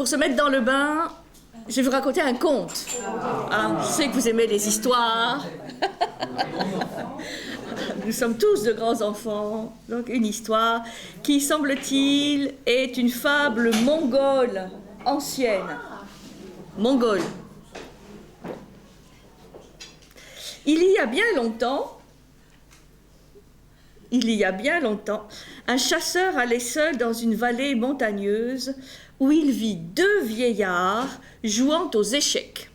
pour se mettre dans le bain, je vais vous raconter un conte. Je sais que vous aimez les histoires. Nous sommes tous de grands enfants. Donc une histoire qui, semble-t-il, est une fable mongole, ancienne. Mongole. Il y a bien longtemps, un chasseur allait seul dans une vallée montagneuse où il vit deux vieillards jouant aux échecs.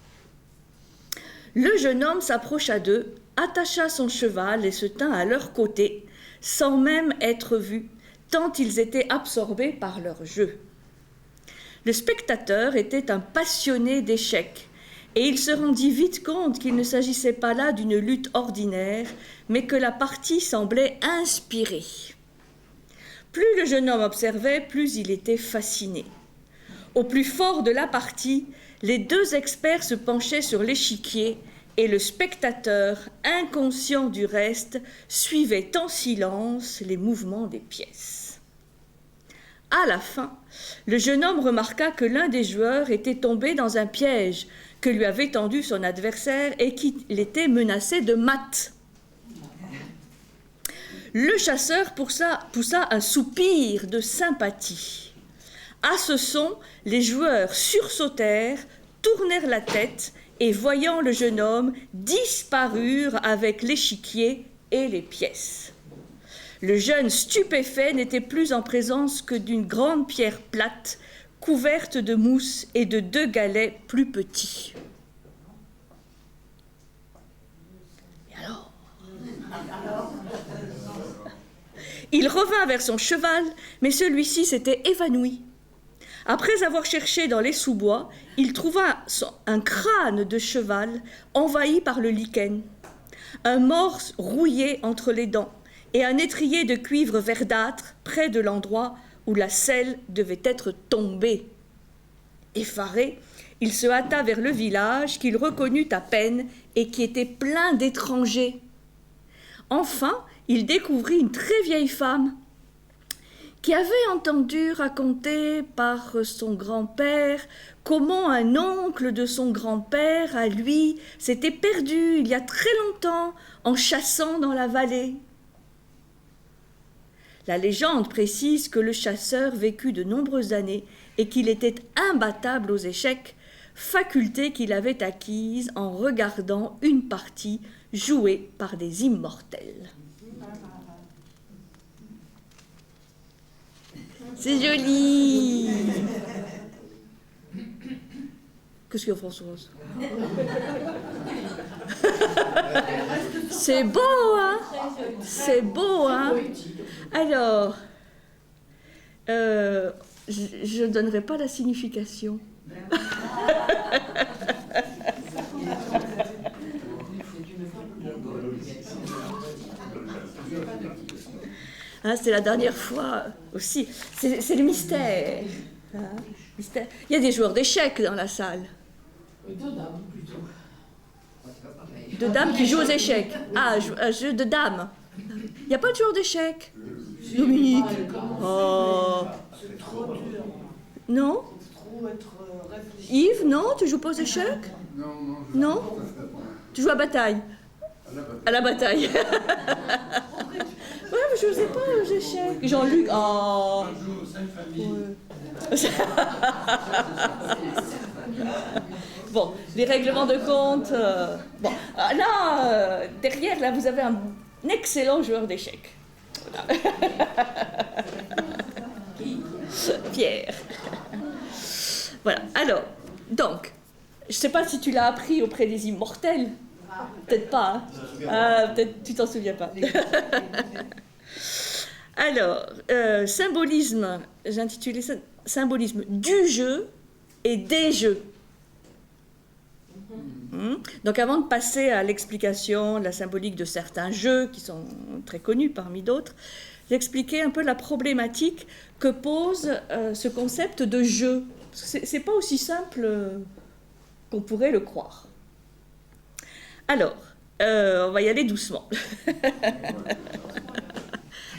Le jeune homme s'approcha d'eux, attacha son cheval et se tint à leur côté, sans même être vu, tant ils étaient absorbés par leur jeu. Le spectateur était un passionné d'échecs, et il se rendit vite compte qu'il ne s'agissait pas là d'une lutte ordinaire, mais que la partie semblait inspirée. Plus le jeune homme observait, plus il était fasciné. Au plus fort de la partie, les deux experts se penchaient sur l'échiquier et le spectateur, inconscient du reste, suivait en silence les mouvements des pièces. À la fin, le jeune homme remarqua que l'un des joueurs était tombé dans un piège que lui avait tendu son adversaire et qu'il était menacé de mat. Le chasseur poussa un soupir de sympathie. À ce son, les joueurs sursautèrent, tournèrent la tête et, voyant le jeune homme, disparurent avec l'échiquier et les pièces. Le jeune stupéfait n'était plus en présence que d'une grande pierre plate, couverte de mousse et de deux galets plus petits. Et alors ? Il revint vers son cheval, mais celui-ci s'était évanoui. Après avoir cherché dans les sous-bois, il trouva un crâne de cheval envahi par le lichen, un morse rouillé entre les dents et un étrier de cuivre verdâtre près de l'endroit où la selle devait être tombée. Effaré, il se hâta vers le village qu'il reconnut à peine et qui était plein d'étrangers. Enfin, il découvrit une très vieille femme qui avait entendu raconter par son grand-père comment un oncle de son grand-père, à lui, s'était perdu il y a très longtemps en chassant dans la vallée. La légende précise que le chasseur vécut de nombreuses années et qu'il était imbattable aux échecs, faculté qu'il avait acquise en regardant une partie jouée par des immortels. C'est joli. Qu'est-ce qu'il y a, Françoise? C'est beau, hein? C'est beau, hein? Alors, je ne donnerai pas la signification. Hein, c'est la dernière fois aussi. C'est le mystère. Hein, mystère. Il y a des joueurs d'échecs dans la salle. De dames, plutôt. De dames qui jouent aux échecs. Ah, un jeu de dames. Il n'y a pas de joueur d'échecs. Dominique. Oh. C'est trop dur. Non? C'est trop être réfléchi. Yves, non? Tu joues pas aux échecs? Non? Tu joues à bataille? À la bataille. Ouais, mais je ne sais pas aux échecs. Jean-Luc, oh. Je joue aux 5 familles. Bon, les règlements de compte. Bon, là, derrière, là, vous avez un excellent joueur d'échecs. Voilà. Pierre. Voilà, alors, donc, je ne sais pas si tu l'as appris auprès des immortels. Peut-être pas, hein. Peut-être tu t'en souviens pas. Alors, symbolisme, j'ai intitulé ça symbolisme du jeu et des jeux. Donc avant de passer à l'explication de la symbolique de certains jeux qui sont très connus parmi d'autres, j'expliquais un peu la problématique que pose ce concept de jeu. C'est pas aussi simple qu'on pourrait le croire. Alors, on va y aller doucement.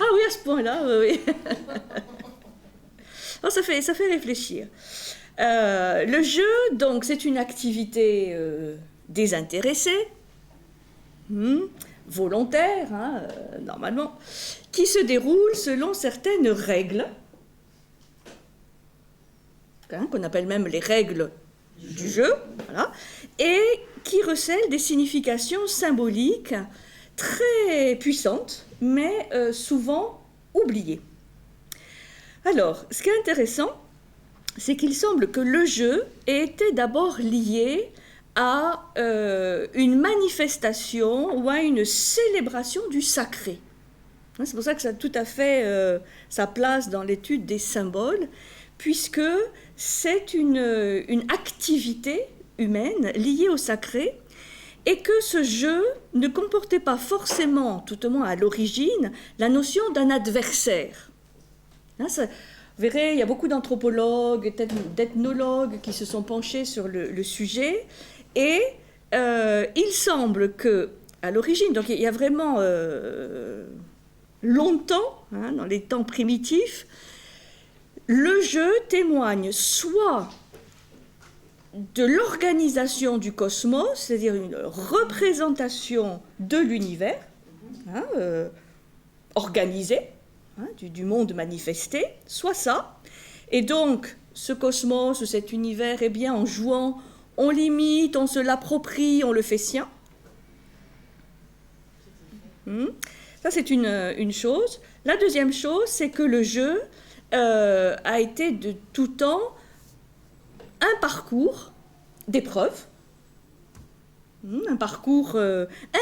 Ah oui, à ce point-là, oui. Alors, ça fait réfléchir. Le jeu, donc, c'est une activité désintéressée, volontaire, hein, normalement, qui se déroule selon certaines règles, hein, qu'on appelle même les règles du jeu, voilà, et qui recèlent des significations symboliques très puissantes, mais souvent oubliées. Alors, ce qui est intéressant, c'est qu'il semble que le jeu ait été d'abord lié à une manifestation ou à une célébration du sacré. C'est pour ça que ça a tout à fait sa place dans l'étude des symboles, puisque c'est une activité humaine liée au sacré, et que ce jeu ne comportait pas forcément, tout au moins à l'origine, la notion d'un adversaire. Hein, ça, vous verrez, il y a beaucoup d'anthropologues, d'ethnologues qui se sont penchés sur le sujet, et il semble que, à l'origine, donc il y a vraiment longtemps, hein, dans les temps primitifs, le jeu témoigne soit de l'organisation du cosmos, c'est-à-dire une représentation de l'univers, hein, organisé, hein, du monde manifesté, soit ça. Et donc, ce cosmos ou cet univers, eh bien, en jouant, on l'imite, on se l'approprie, on le fait sien. Ça, c'est une chose. La deuxième chose, c'est que le jeu a été de tout temps un parcours d'épreuves, un parcours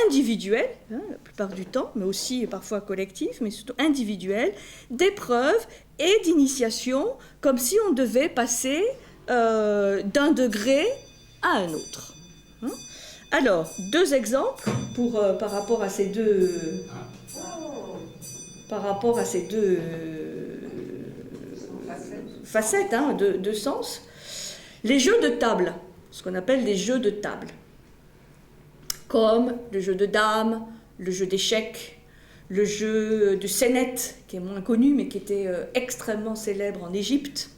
individuel, hein, la plupart du temps, mais aussi parfois collectif, mais surtout individuel, d'épreuves et d'initiation, comme si on devait passer d'un degré à un autre. Alors, deux exemples par rapport à ces deux facettes, hein, deux sens. Les jeux de table, ce qu'on appelle les jeux de table, comme le jeu de dames, le jeu d'échecs, le jeu de scénette, qui est moins connu, mais qui était extrêmement célèbre en Égypte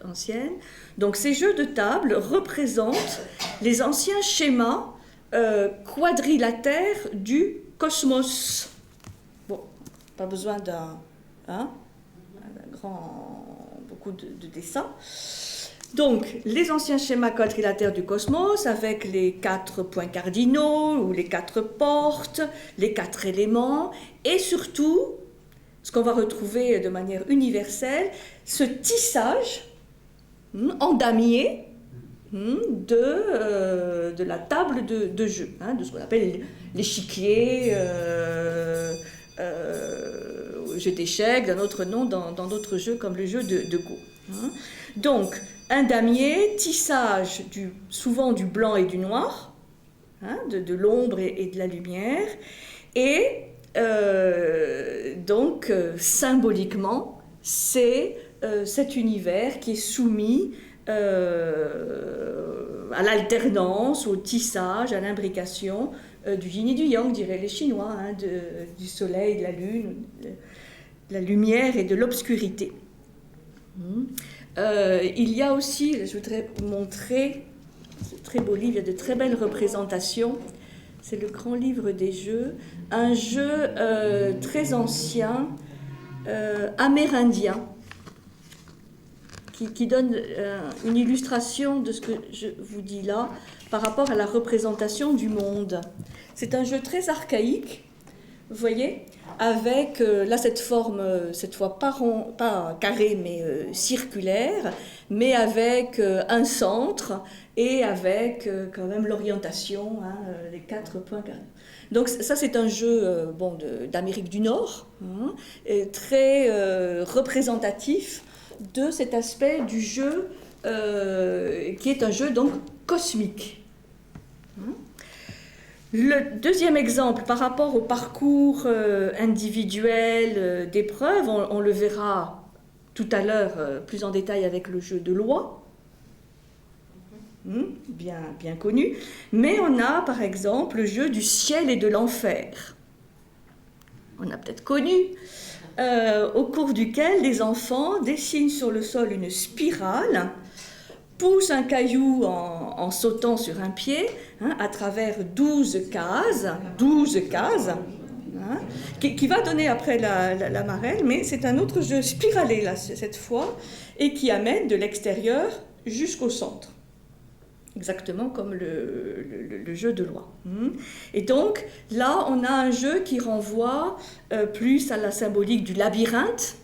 ancienne. Donc ces jeux de table représentent les anciens schémas quadrilatères du cosmos. Bon, pas besoin beaucoup de dessins. Donc, les anciens schémas quadrilatères du cosmos, avec les 4 points cardinaux, ou les 4 portes, les 4 éléments, et surtout, ce qu'on va retrouver de manière universelle, ce tissage en damier de la table de jeu, hein, de ce qu'on appelle l'échiquier, jeu d'échecs, d'un autre nom dans d'autres jeux comme le jeu de Go. Hein. Donc, un damier, tissage souvent du blanc et du noir, hein, de l'ombre et de la lumière, et donc symboliquement, c'est cet univers qui est soumis à l'alternance, au tissage, à l'imbrication du yin et du yang, diraient les Chinois, hein, du soleil, de la lune, de la lumière et de l'obscurité. Il y a aussi, je voudrais vous montrer, ce très beau livre, il y a de très belles représentations, c'est le grand livre des jeux, un jeu très ancien, amérindien, qui donne une illustration de ce que je vous dis là, par rapport à la représentation du monde. C'est un jeu très archaïque, vous voyez, avec là cette forme, cette fois pas carrée, mais circulaire, mais avec un centre et avec quand même l'orientation, hein, les 4 points carrés. Donc ça c'est un jeu d'Amérique du Nord, hein, très représentatif de cet aspect du jeu qui est un jeu donc cosmique. Le deuxième exemple, par rapport au parcours individuel d'épreuves, on le verra tout à l'heure plus en détail avec le jeu de loi, bien connu, mais on a par exemple le jeu du ciel et de l'enfer. On a peut-être connu, au cours duquel les enfants dessinent sur le sol une spirale pousse un caillou en sautant sur un pied, hein, à travers 12 cases, hein, qui va donner après la marelle, mais c'est un autre jeu spiralé là, cette fois, et qui amène de l'extérieur jusqu'au centre. Exactement comme le jeu de loi. Et donc, là, on a un jeu qui renvoie plus à la symbolique du labyrinthe,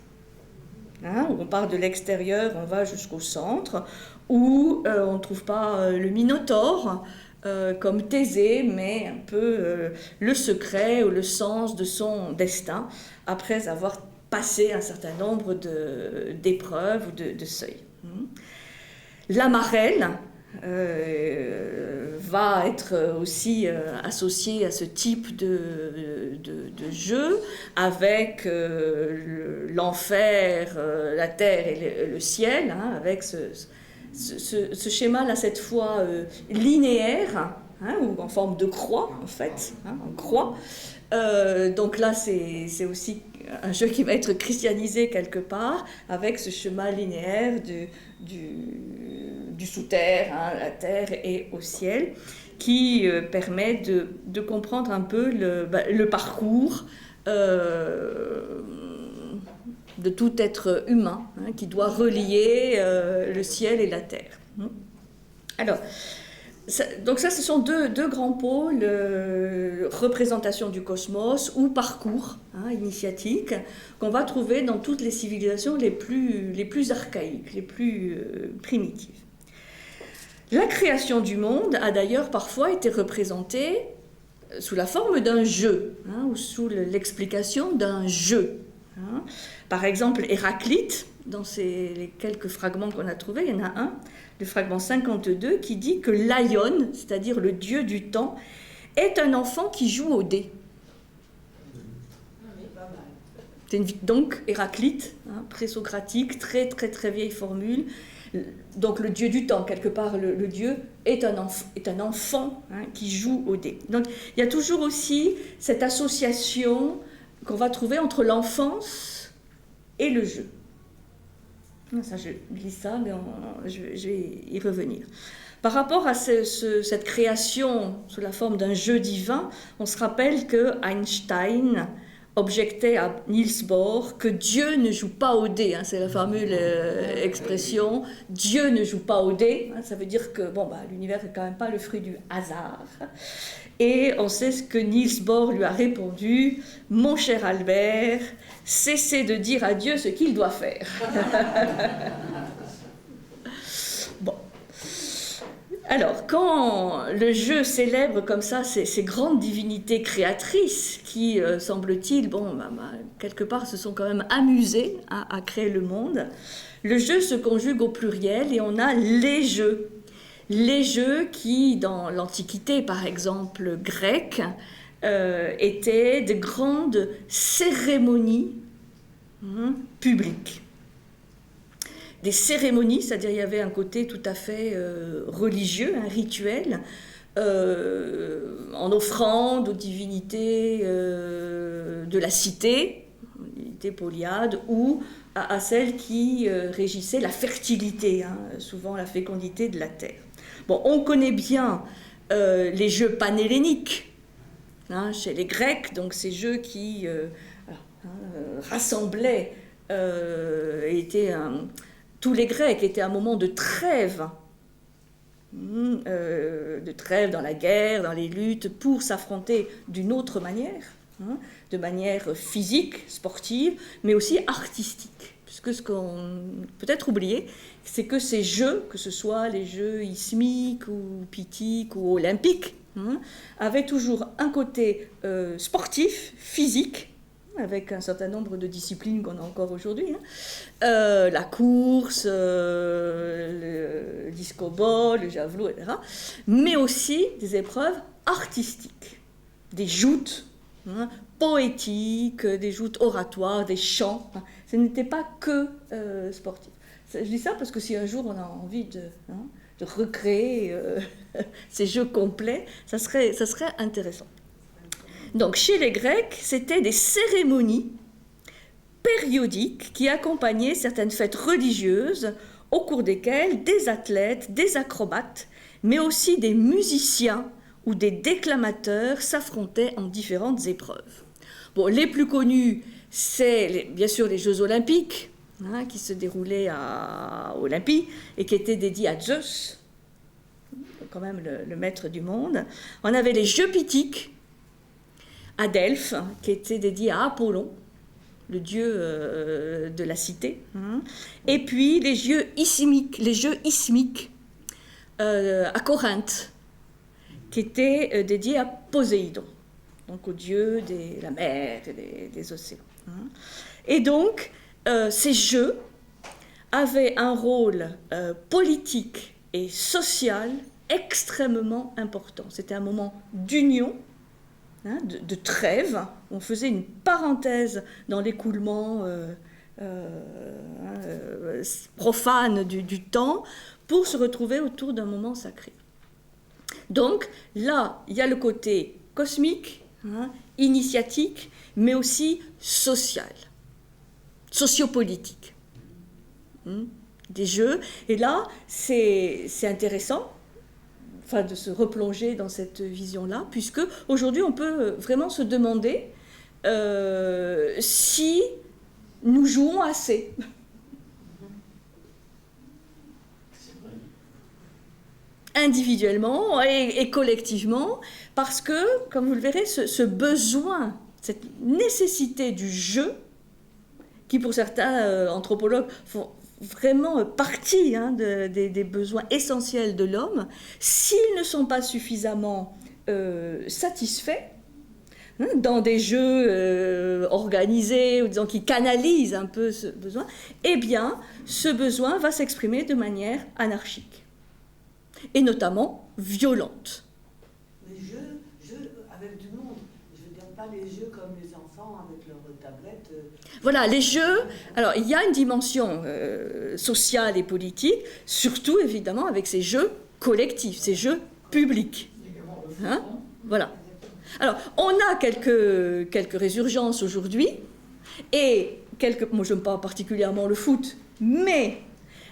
hein, où on part de l'extérieur, on va jusqu'au centre, où on ne trouve pas le Minotaure comme Thésée, mais un peu le secret ou le sens de son destin, après avoir passé un certain nombre d'épreuves ou de seuils. La marelle va être aussi associée à ce type de jeu, avec l'enfer, la terre et le ciel, hein, avec ce schéma-là, cette fois linéaire, hein, ou en forme de croix, en fait, hein, en croix. Donc là, c'est aussi un jeu qui va être christianisé quelque part, avec ce chemin linéaire du sous-terre, hein, la terre et au ciel, qui permet de comprendre un peu le parcours de tout être humain, hein, qui doit relier le ciel et la terre. Alors, donc ça, ce sont deux grands pôles, représentation du cosmos ou parcours, hein, initiatique, qu'on va trouver dans toutes les civilisations les plus archaïques, les plus primitives. La création du monde a d'ailleurs parfois été représentée sous la forme d'un jeu, hein, ou sous l'explication d'un jeu. Hein. Par exemple, Héraclite, dans les quelques fragments qu'on a trouvés, il y en a un, le fragment 52, qui dit que l'Aion, c'est-à-dire le dieu du temps, est un enfant qui joue aux dés. Donc Héraclite, hein, présocratique, très très très vieille formule. Donc le dieu du temps, quelque part, le dieu est un enfant, hein, qui joue aux dés. Donc il y a toujours aussi cette association qu'on va trouver entre l'enfance et le jeu. Ça, je lis ça, mais je vais y revenir. Par rapport à cette création sous la forme d'un jeu divin, on se rappelle que Einstein objectait à Niels Bohr que Dieu ne joue pas au dé, hein, c'est la fameuse expression, Dieu ne joue pas au dé, hein, ça veut dire que l'univers n'est quand même pas le fruit du hasard. Et on sait ce que Niels Bohr lui a répondu: « Mon cher Albert, cessez de dire à Dieu ce qu'il doit faire. » Bon. Alors, quand le jeu célèbre comme ça ces grandes divinités créatrices qui, semble-t-il, quelque part se sont quand même amusées à créer le monde, le jeu se conjugue au pluriel et on a les jeux. Les jeux qui, dans l'Antiquité, par exemple, grecque, étaient de grandes cérémonies publiques. Des cérémonies, c'est-à-dire il y avait un côté tout à fait religieux, un rituel, en offrande aux divinités de la cité, divinité Polyade, ou à celles qui régissaient la fertilité, hein, souvent la fécondité de la terre. Bon, on connaît bien les jeux panhelléniques, hein, chez les Grecs, donc ces jeux qui rassemblaient, tous les Grecs étaient un moment de trêve dans la guerre, dans les luttes, pour s'affronter d'une autre manière, hein, de manière physique, sportive, mais aussi artistique. Puisque ce qu'on peut-être oublié, c'est que ces jeux, que ce soit les jeux ismiques ou pithiques ou olympiques, hein, avaient toujours un côté sportif, physique, avec un certain nombre de disciplines qu'on a encore aujourd'hui, hein, la course, le disco-ball, le javelot, etc., mais aussi des épreuves artistiques, des joutes, hein, poétiques, des joutes oratoires, des chants. Hein. Ce n'était pas que sportif. Je dis ça parce que si un jour on a envie de recréer ces jeux complets, ça serait intéressant. Donc chez les Grecs, c'était des cérémonies périodiques qui accompagnaient certaines fêtes religieuses au cours desquels des athlètes, des acrobates, mais aussi des musiciens ou des déclamateurs s'affrontaient en différentes épreuves. Bon, les plus connus, c'est bien sûr les Jeux olympiques, qui se déroulaient à Olympie et qui étaient dédiés à Zeus, quand même le maître du monde. On avait les Jeux Pythiques à Delphes, qui étaient dédiés à Apollon, le dieu de la cité. Et puis les Jeux isthmiques à Corinthe, qui étaient dédiés à Poséidon, donc au dieu de la mer et des océans. Et donc, ces jeux avaient un rôle politique et social extrêmement important. C'était un moment d'union, de trêve. On faisait une parenthèse dans l'écoulement profane du temps pour se retrouver autour d'un moment sacré. Donc là, il y a le côté cosmique, initiatique, mais aussi social, sociopolitique. Des jeux. Et là, c'est intéressant de se replonger dans cette vision-là, puisque aujourd'hui, on peut vraiment se demander si nous jouons assez. Individuellement et collectivement, parce que, comme vous le verrez, ce besoin, cette nécessité du jeu, qui pour certains anthropologues font vraiment partie des besoins essentiels de l'homme, s'ils ne sont pas suffisamment satisfaits, dans des jeux organisés, ou disons qui canalisent un peu ce besoin, eh bien, ce besoin va s'exprimer de manière anarchique, et notamment violente. Les jeux avec du monde, je veux dire pas les jeux comme les enfants avec leurs tablettes. Voilà, les jeux, alors il y a une dimension sociale et politique, surtout évidemment avec ces jeux collectifs, ces jeux publics. Voilà. Alors, on a quelques résurgences aujourd'hui, et moi je n'aime pas particulièrement le foot, mais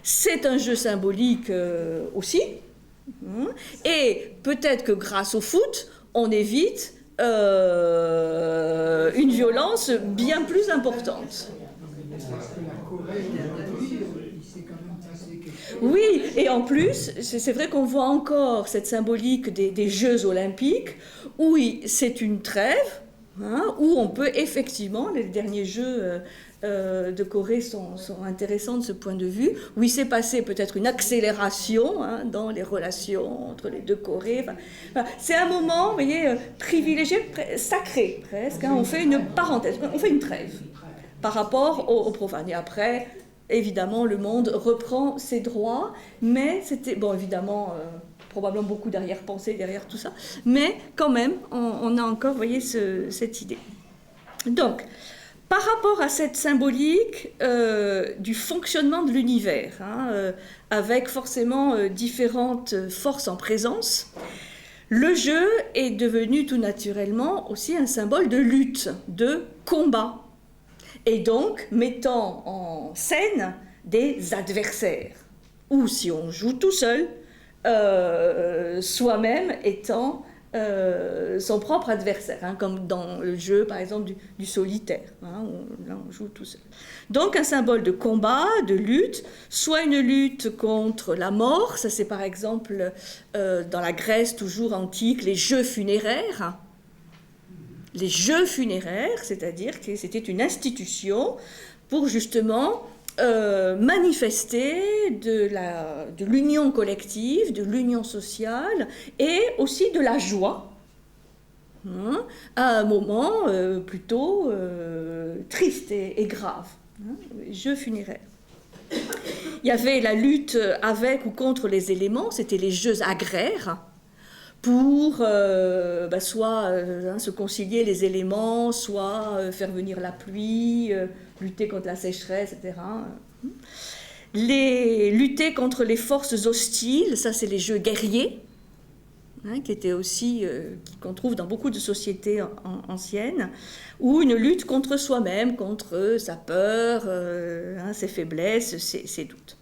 c'est un jeu symbolique aussi, et peut-être que grâce au foot, on évite une violence bien plus importante. Oui, et en plus, c'est vrai qu'on voit encore cette symbolique des Jeux olympiques, où c'est une trêve, où on peut effectivement, les derniers Jeux de Corée sont intéressants de ce point de vue, où il s'est passé peut-être une accélération dans les relations entre les deux Corées. Enfin, c'est un moment, vous voyez, privilégié, sacré presque. On fait une parenthèse, on fait une trêve par rapport au profane. Et après, évidemment, le monde reprend ses droits, mais c'était, bon, évidemment, probablement beaucoup d'arrière-pensée derrière tout ça, mais quand même, on a encore, vous voyez, cette idée. Donc, par rapport à cette symbolique du fonctionnement de l'univers, avec forcément différentes forces en présence, le jeu est devenu tout naturellement aussi un symbole de lutte, de combat, et donc mettant en scène des adversaires, ou si on joue tout seul, soi-même étant son propre adversaire, comme dans le jeu par exemple du solitaire, où là on joue tout seul. Donc un symbole de combat, de lutte, soit une lutte contre la mort, ça c'est par exemple dans la Grèce toujours antique, les jeux funéraires. Les jeux funéraires, c'est-à-dire que c'était une institution pour justement manifester de l'union collective, de l'union sociale et aussi de la joie à un moment plutôt triste et grave. Jeux funéraires. Il y avait la lutte avec ou contre les éléments, c'était les jeux agraires, pour soit se concilier les éléments, soit faire venir la pluie, lutter contre la sécheresse, etc. Lutter contre les forces hostiles, ça c'est les jeux guerriers, qui étaient aussi, qu'on trouve dans beaucoup de sociétés anciennes, ou une lutte contre soi-même, contre sa peur, ses faiblesses, ses doutes.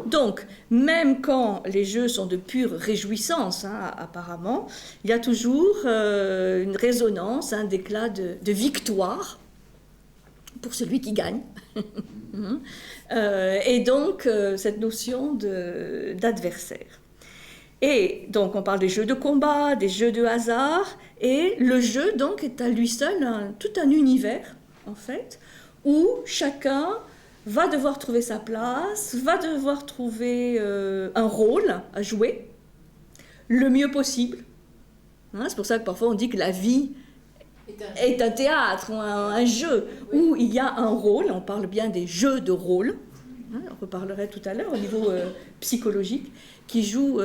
Donc, même quand les jeux sont de pure réjouissance, hein, apparemment, il y a toujours une résonance, un éclat de victoire pour celui qui gagne. Et donc, cette notion d'adversaire. Et donc, on parle des jeux de combat, des jeux de hasard, et le jeu, donc, est à lui seul tout un univers, en fait, où chacun va devoir trouver sa place, va devoir trouver un rôle à jouer, le mieux possible. Hein, c'est pour ça que parfois on dit que la vie est un théâtre, ou un jeu, où il y a un rôle, on parle bien des jeux de rôle, hein, on reparlerait tout à l'heure au niveau psychologique, qui jouent,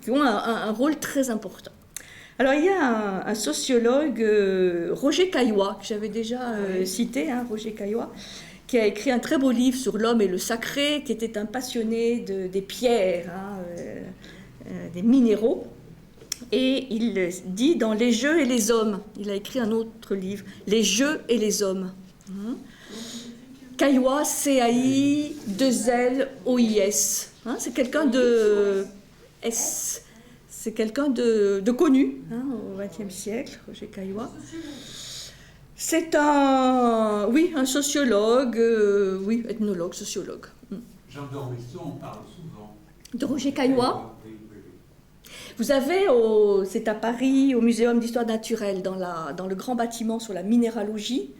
qui ont un rôle très important. Alors il y a un sociologue, Roger Caillois, que j'avais déjà cité, hein, Roger Caillois, qui a écrit un très beau livre sur l'homme et le sacré, qui était un passionné des pierres, hein, des minéraux. Et il dit dans Les jeux et les hommes, il a écrit un autre livre, Les jeux et les hommes. Hein. Caillois, C-A-I, 2-L-O-I-S. Hein, c'est quelqu'un de S. C'est quelqu'un de connu, hein, au XXe siècle, Roger Caillois. C'est un sociologue, ethnologue, sociologue. Jean d'Ormesson, on parle souvent. De Roger Caillois. Oui. Vous avez, c'est à Paris, au Muséum d'histoire naturelle, dans le grand bâtiment sur la minéralogie,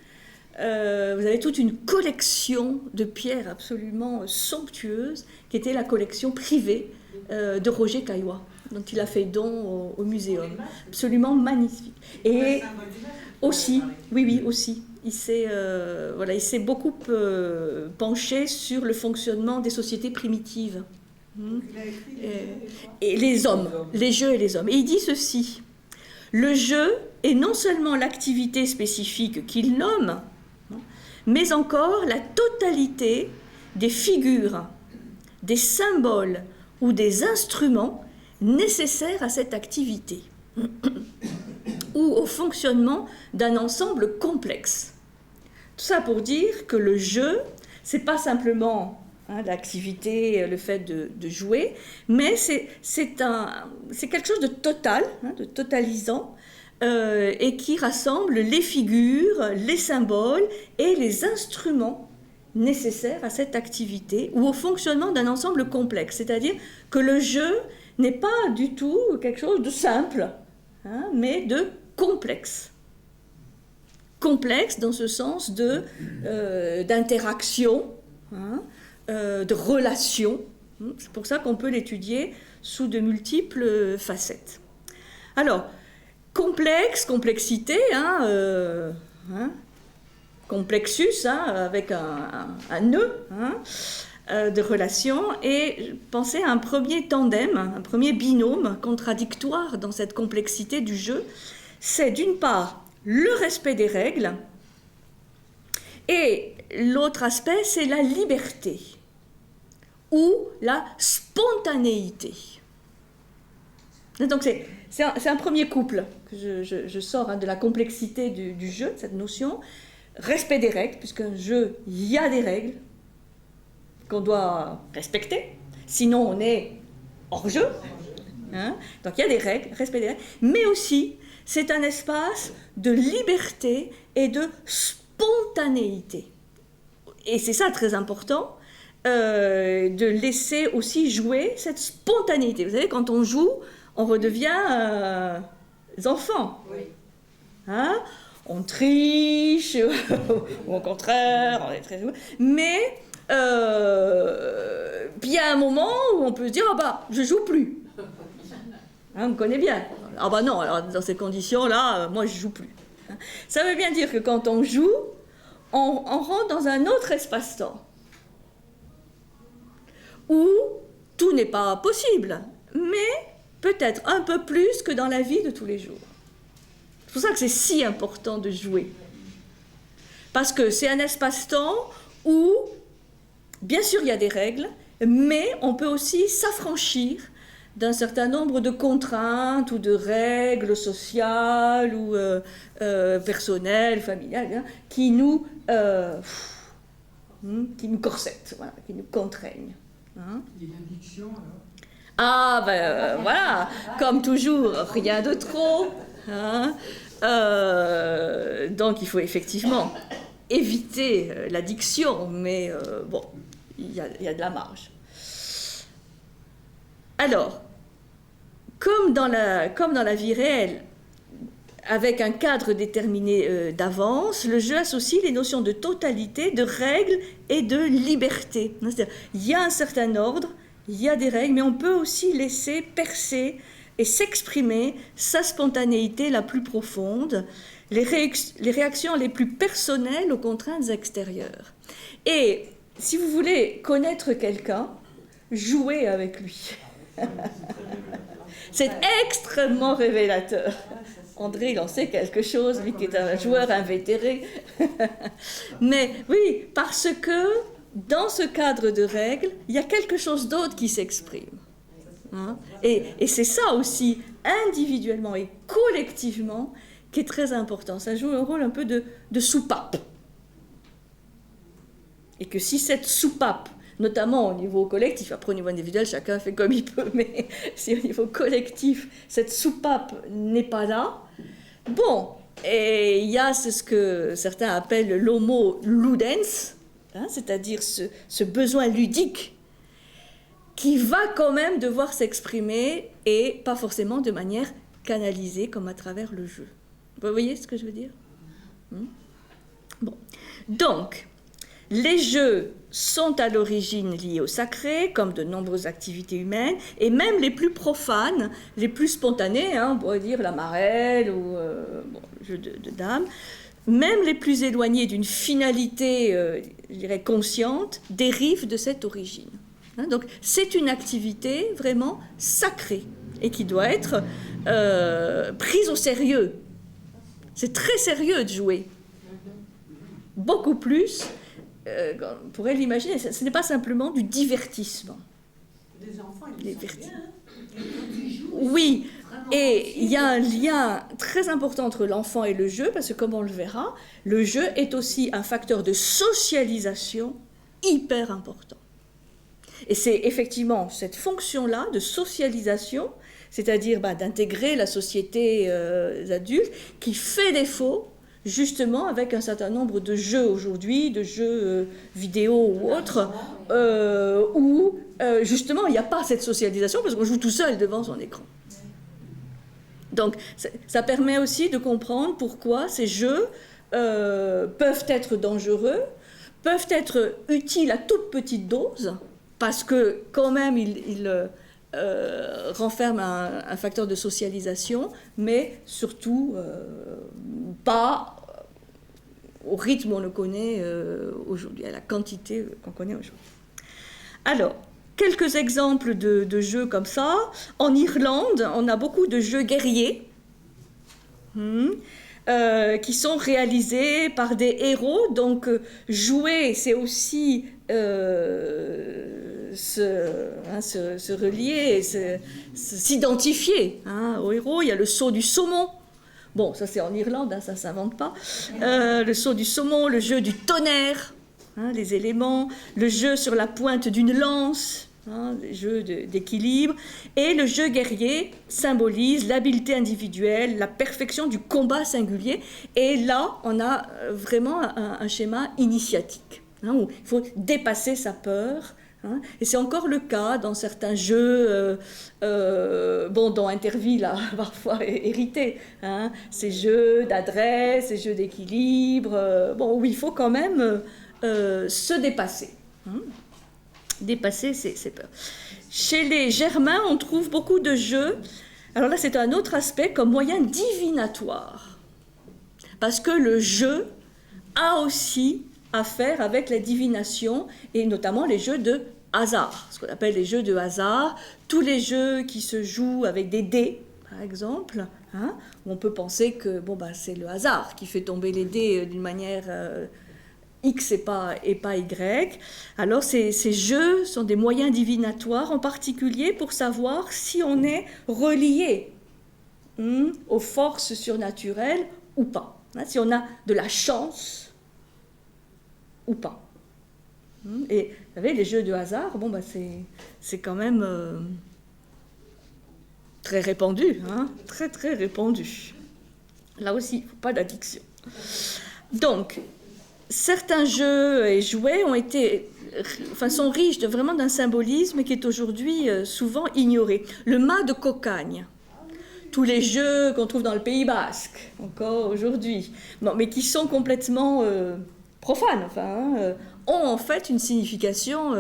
vous avez toute une collection de pierres absolument somptueuses, qui était la collection privée de Roger Caillois, dont il a fait don au muséum. Absolument magnifique. Et aussi, oui, aussi. Il s'est beaucoup penché sur le fonctionnement des sociétés primitives. Et les hommes, les jeux et les hommes. Et il dit ceci: le jeu est non seulement l'activité spécifique qu'il nomme, mais encore la totalité des figures, des symboles ou des instruments nécessaires à cette activité ou au fonctionnement d'un ensemble complexe. Tout ça pour dire que le jeu, c'est pas simplement l'activité, le fait de jouer, mais c'est quelque chose de total, de totalisant, et qui rassemble les figures, les symboles et les instruments nécessaires à cette activité ou au fonctionnement d'un ensemble complexe. C'est-à-dire que le jeu n'est pas du tout quelque chose de simple, mais de complexe. Complexe dans ce sens d'interaction, de relation. C'est pour ça qu'on peut l'étudier sous de multiples facettes. Alors, complexe, complexité, complexus, avec un nœud de relation, et penser à un premier tandem, un premier binôme contradictoire dans cette complexité du jeu. C'est d'une part le respect des règles, et l'autre aspect, c'est la liberté ou la spontanéité. Donc c'est un premier couple que je sors de la complexité du jeu, de cette notion. Respect des règles, puisqu'un jeu, il y a des règles qu'on doit respecter, sinon on est hors jeu. Donc il y a des règles, respect des règles, mais aussi c'est un espace de liberté et de spontanéité. Et c'est ça très important, de laisser aussi jouer cette spontanéité. Vous savez, quand on joue, on redevient enfants. Oui. On triche, ou au contraire, on est très... Mais puis il y a un moment où on peut se dire « Ah bah, je joue plus ». On connaît bien. Ah bah non, alors dans ces conditions-là, moi je joue plus. Ça veut bien dire que quand on joue, on rentre dans un autre espace-temps où tout n'est pas possible, mais peut-être un peu plus que dans la vie de tous les jours. C'est pour ça que c'est si important de jouer. Parce que c'est un espace-temps où, bien sûr, il y a des règles, mais on peut aussi s'affranchir d'un certain nombre de contraintes ou de règles sociales ou personnelles, familiales, qui nous qui nous corsettent, voilà, qui nous contraignent. Hein. Et l'addiction, alors? Ah, ben voilà, comme toujours, rien de trop. Hein. Donc il faut effectivement éviter l'addiction, mais bon, il y a de la marge. Alors, comme dans la vie réelle, avec un cadre déterminé d'avance, le jeu associe les notions de totalité, de règles et de liberté. C'est-à-dire, il y a un certain ordre, il y a des règles, mais on peut aussi laisser percer et s'exprimer sa spontanéité la plus profonde, les réactions les plus personnelles aux contraintes extérieures. Et si vous voulez connaître quelqu'un, jouez avec lui. C'est extrêmement révélateur. André, il en sait quelque chose, lui qui est un joueur invétéré. Mais oui, parce que dans ce cadre de règles, il y a quelque chose d'autre qui s'exprime. Hein? Et c'est ça aussi, individuellement et collectivement, qui est très important. Ça joue un rôle un peu de soupape. Et que si cette soupape, notamment au niveau collectif, après au niveau individuel, chacun fait comme il peut, mais si au niveau collectif, cette soupape n'est pas là, bon, et il y a ce que certains appellent l'homo ludens, hein, c'est-à-dire ce besoin ludique qui va quand même devoir s'exprimer et pas forcément de manière canalisée comme à travers le jeu. Vous voyez ce que je veux dire? Bon. Donc, les jeux sont à l'origine liés au sacré, comme de nombreuses activités humaines, et même les plus profanes, les plus spontanés, hein, on pourrait dire la marelle ou le jeu de dames, même les plus éloignés d'une finalité, je dirais, consciente, dérivent de cette origine. Hein, donc c'est une activité vraiment sacrée et qui doit être prise au sérieux. C'est très sérieux de jouer. Beaucoup plus, on pourrait l'imaginer, ce n'est pas simplement du divertissement. Les enfants, ils le savent bien, hein. Ils jouent, oui, vraiment et il y a un lien très important entre l'enfant et le jeu, parce que comme on le verra, le jeu est aussi un facteur de socialisation hyper important. Et c'est effectivement cette fonction-là de socialisation, c'est-à-dire d'intégrer la société adulte, qui fait défaut justement avec un certain nombre de jeux aujourd'hui, de jeux vidéo ou autres, où justement il n'y a pas cette socialisation parce qu'on joue tout seul devant son écran. Donc ça permet aussi de comprendre pourquoi ces jeux peuvent être dangereux, peuvent être utiles à toute petite dose, parce que quand même ils renferment un facteur de socialisation, mais surtout pas au rythme où on le connaît aujourd'hui, à la quantité qu'on connaît aujourd'hui. Alors, quelques exemples de jeux comme ça. En Irlande, on a beaucoup de jeux guerriers qui sont réalisés par des héros. Donc, jouer, c'est aussi se relier, s'identifier au héros. Il y a le saut du saumon. Bon, ça c'est en Irlande, ça ne s'invente pas. Le saut du saumon, le jeu du tonnerre, les éléments, le jeu sur la pointe d'une lance, les jeux d'équilibre. Et le jeu guerrier symbolise l'habileté individuelle, la perfection du combat singulier. Et là, on a vraiment un schéma initiatique, où il faut dépasser sa peur. Et c'est encore le cas dans certains jeux dont Interville a parfois hérité. Ces jeux d'adresse, ces jeux d'équilibre, où il faut quand même se dépasser. Dépasser ses peurs. Chez les Germains, on trouve beaucoup de jeux. Alors là, c'est un autre aspect comme moyen divinatoire. Parce que le jeu a aussi à faire avec la divination et notamment les jeux de hasard, ce qu'on appelle les jeux de hasard, tous les jeux qui se jouent avec des dés, par exemple, où on peut penser que c'est le hasard qui fait tomber les dés d'une manière X et pas Y. Alors ces jeux sont des moyens divinatoires, en particulier pour savoir si on est relié aux forces surnaturelles ou pas, si on a de la chance ou pas. Et vous savez, les jeux de hasard, bon, bah, c'est quand même très répandu, hein, très très répandu. Là aussi, il ne faut pas d'addiction. Donc, certains jeux et jouets sont riches vraiment d'un symbolisme qui est aujourd'hui souvent ignoré. Le mât de cocagne, tous les jeux qu'on trouve dans le Pays Basque, encore aujourd'hui, bon, mais qui sont complètement profanes, ont en fait une signification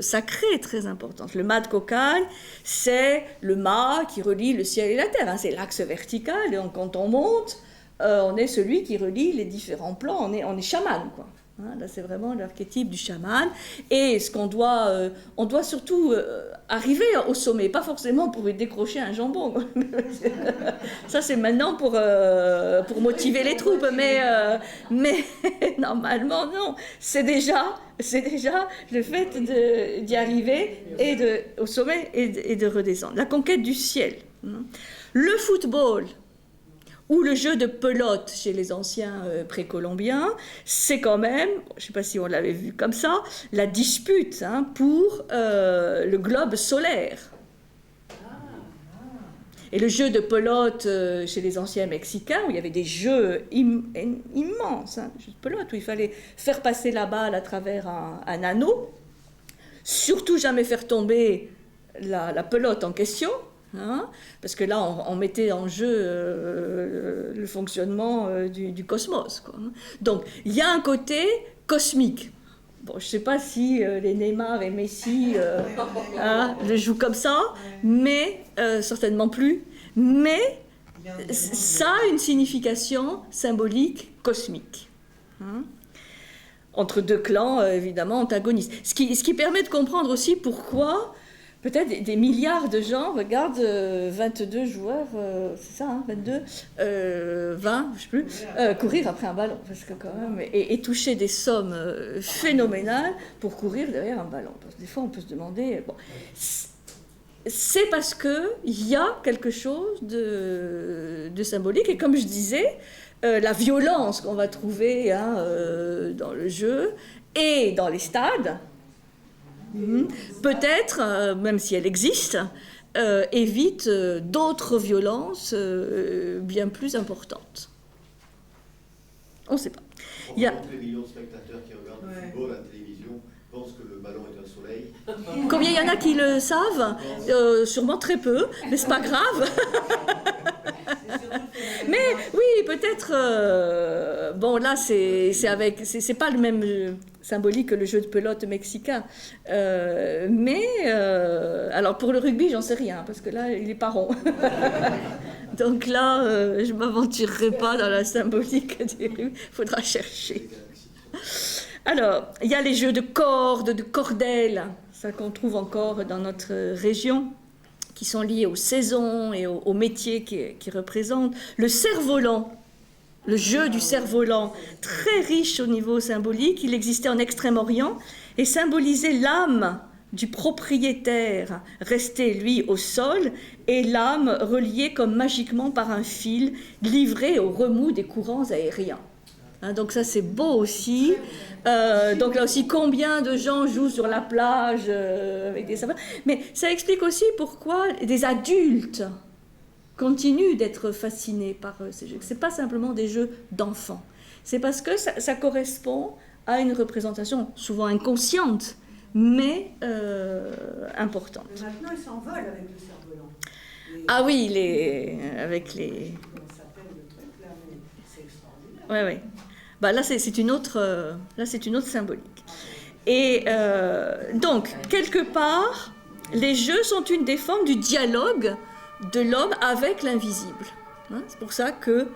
sacrée très importante. Le mât de cocagne, c'est le mât qui relie le ciel et la terre, hein, c'est l'axe vertical, et donc, quand on monte, on est celui qui relie les différents plans, on est chaman, quoi. Hein, là, c'est vraiment l'archétype du chaman. Et ce qu'on doit, on doit surtout arriver au sommet, pas forcément pour décrocher un jambon. Ça, c'est maintenant pour motiver les troupes, mais normalement, non. C'est déjà le fait d'y arriver au sommet et de redescendre. La conquête du ciel. Le football ou le jeu de pelote chez les anciens précolombiens, c'est quand même, je ne sais pas si on l'avait vu comme ça, la dispute pour le globe solaire. Et le jeu de pelote chez les anciens Mexicains, où il y avait des jeux immenses, jeux de pelote, où il fallait faire passer la balle à travers un anneau, surtout jamais faire tomber la pelote en question, parce que là, on mettait en jeu le fonctionnement du cosmos, quoi. Donc, il y a un côté cosmique. Bon, je ne sais pas si les Neymar et Messi le jouent comme ça, mais certainement plus. Mais ça a une signification symbolique cosmique. Entre deux clans, évidemment, antagonistes. Ce qui permet de comprendre aussi pourquoi peut-être des milliards de gens regardent 22 joueurs, c'est ça, 22, 20, je sais plus, courir après un ballon. Parce que quand même, et toucher des sommes phénoménales pour courir derrière un ballon. Parce que des fois, on peut se demander... Bon, c'est parce qu'il y a quelque chose de symbolique. Et comme je disais, la violence qu'on va trouver dans le jeu et dans les stades, peut-être, même si elle existe, évite d'autres violences bien plus importantes. On ne sait pas. Il y a les millions de spectateurs qui regardent le football à la télévision pensent que le ballon est un soleil. Combien il y en a qui le savent sûrement très peu, mais c'est pas grave. Mais oui, peut-être. Bon, là, c'est pas le même symbolique que le jeu de pelote mexicain. Alors pour le rugby, j'en sais rien, parce que là, il est pas rond. Donc là, je ne m'aventurerai pas dans la symbolique du rugby. Il faudra chercher. Alors, il y a les jeux de cordes, de cordelles, ça qu'on trouve encore dans notre région, qui sont liés aux saisons et aux métiers qui représentent. Le cerf-volant, le jeu du cerf-volant, très riche au niveau symbolique, il existait en Extrême-Orient et symbolisait l'âme du propriétaire, resté, lui, au sol, et l'âme reliée comme magiquement par un fil, livrée au remous des courants aériens. Donc ça, c'est beau aussi. Donc là aussi, combien de gens jouent sur la plage avec des savanes. Mais ça explique aussi pourquoi des adultes continuent d'être fascinés par ces jeux. Ce n'est pas simplement des jeux d'enfants. C'est parce que ça correspond à une représentation souvent inconsciente, mais importante. Et maintenant, ils s'envolent avec le cerf-volant. Ah oui, avec les... Comment ça s'appelle le truc là, mais c'est extraordinaire. Oui, oui. Bah là, c'est une autre symbolique. Et donc, quelque part, les jeux sont une des formes du dialogue de l'homme avec l'invisible. C'est pour ça qu'il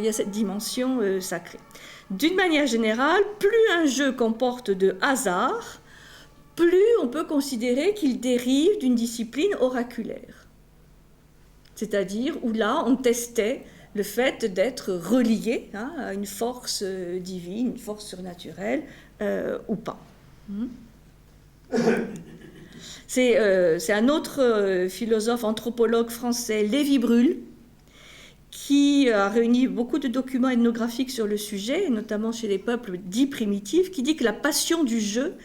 y a cette dimension sacrée. D'une manière générale, plus un jeu comporte de hasard, plus on peut considérer qu'il dérive d'une discipline oraculaire. C'est-à-dire où là, on testait le fait d'être relié à une force divine, une force surnaturelle ou pas. C'est un autre philosophe, anthropologue français, Lévi-Brul, qui a réuni beaucoup de documents ethnographiques sur le sujet, notamment chez les peuples dits primitifs, qui dit que la passion du jeu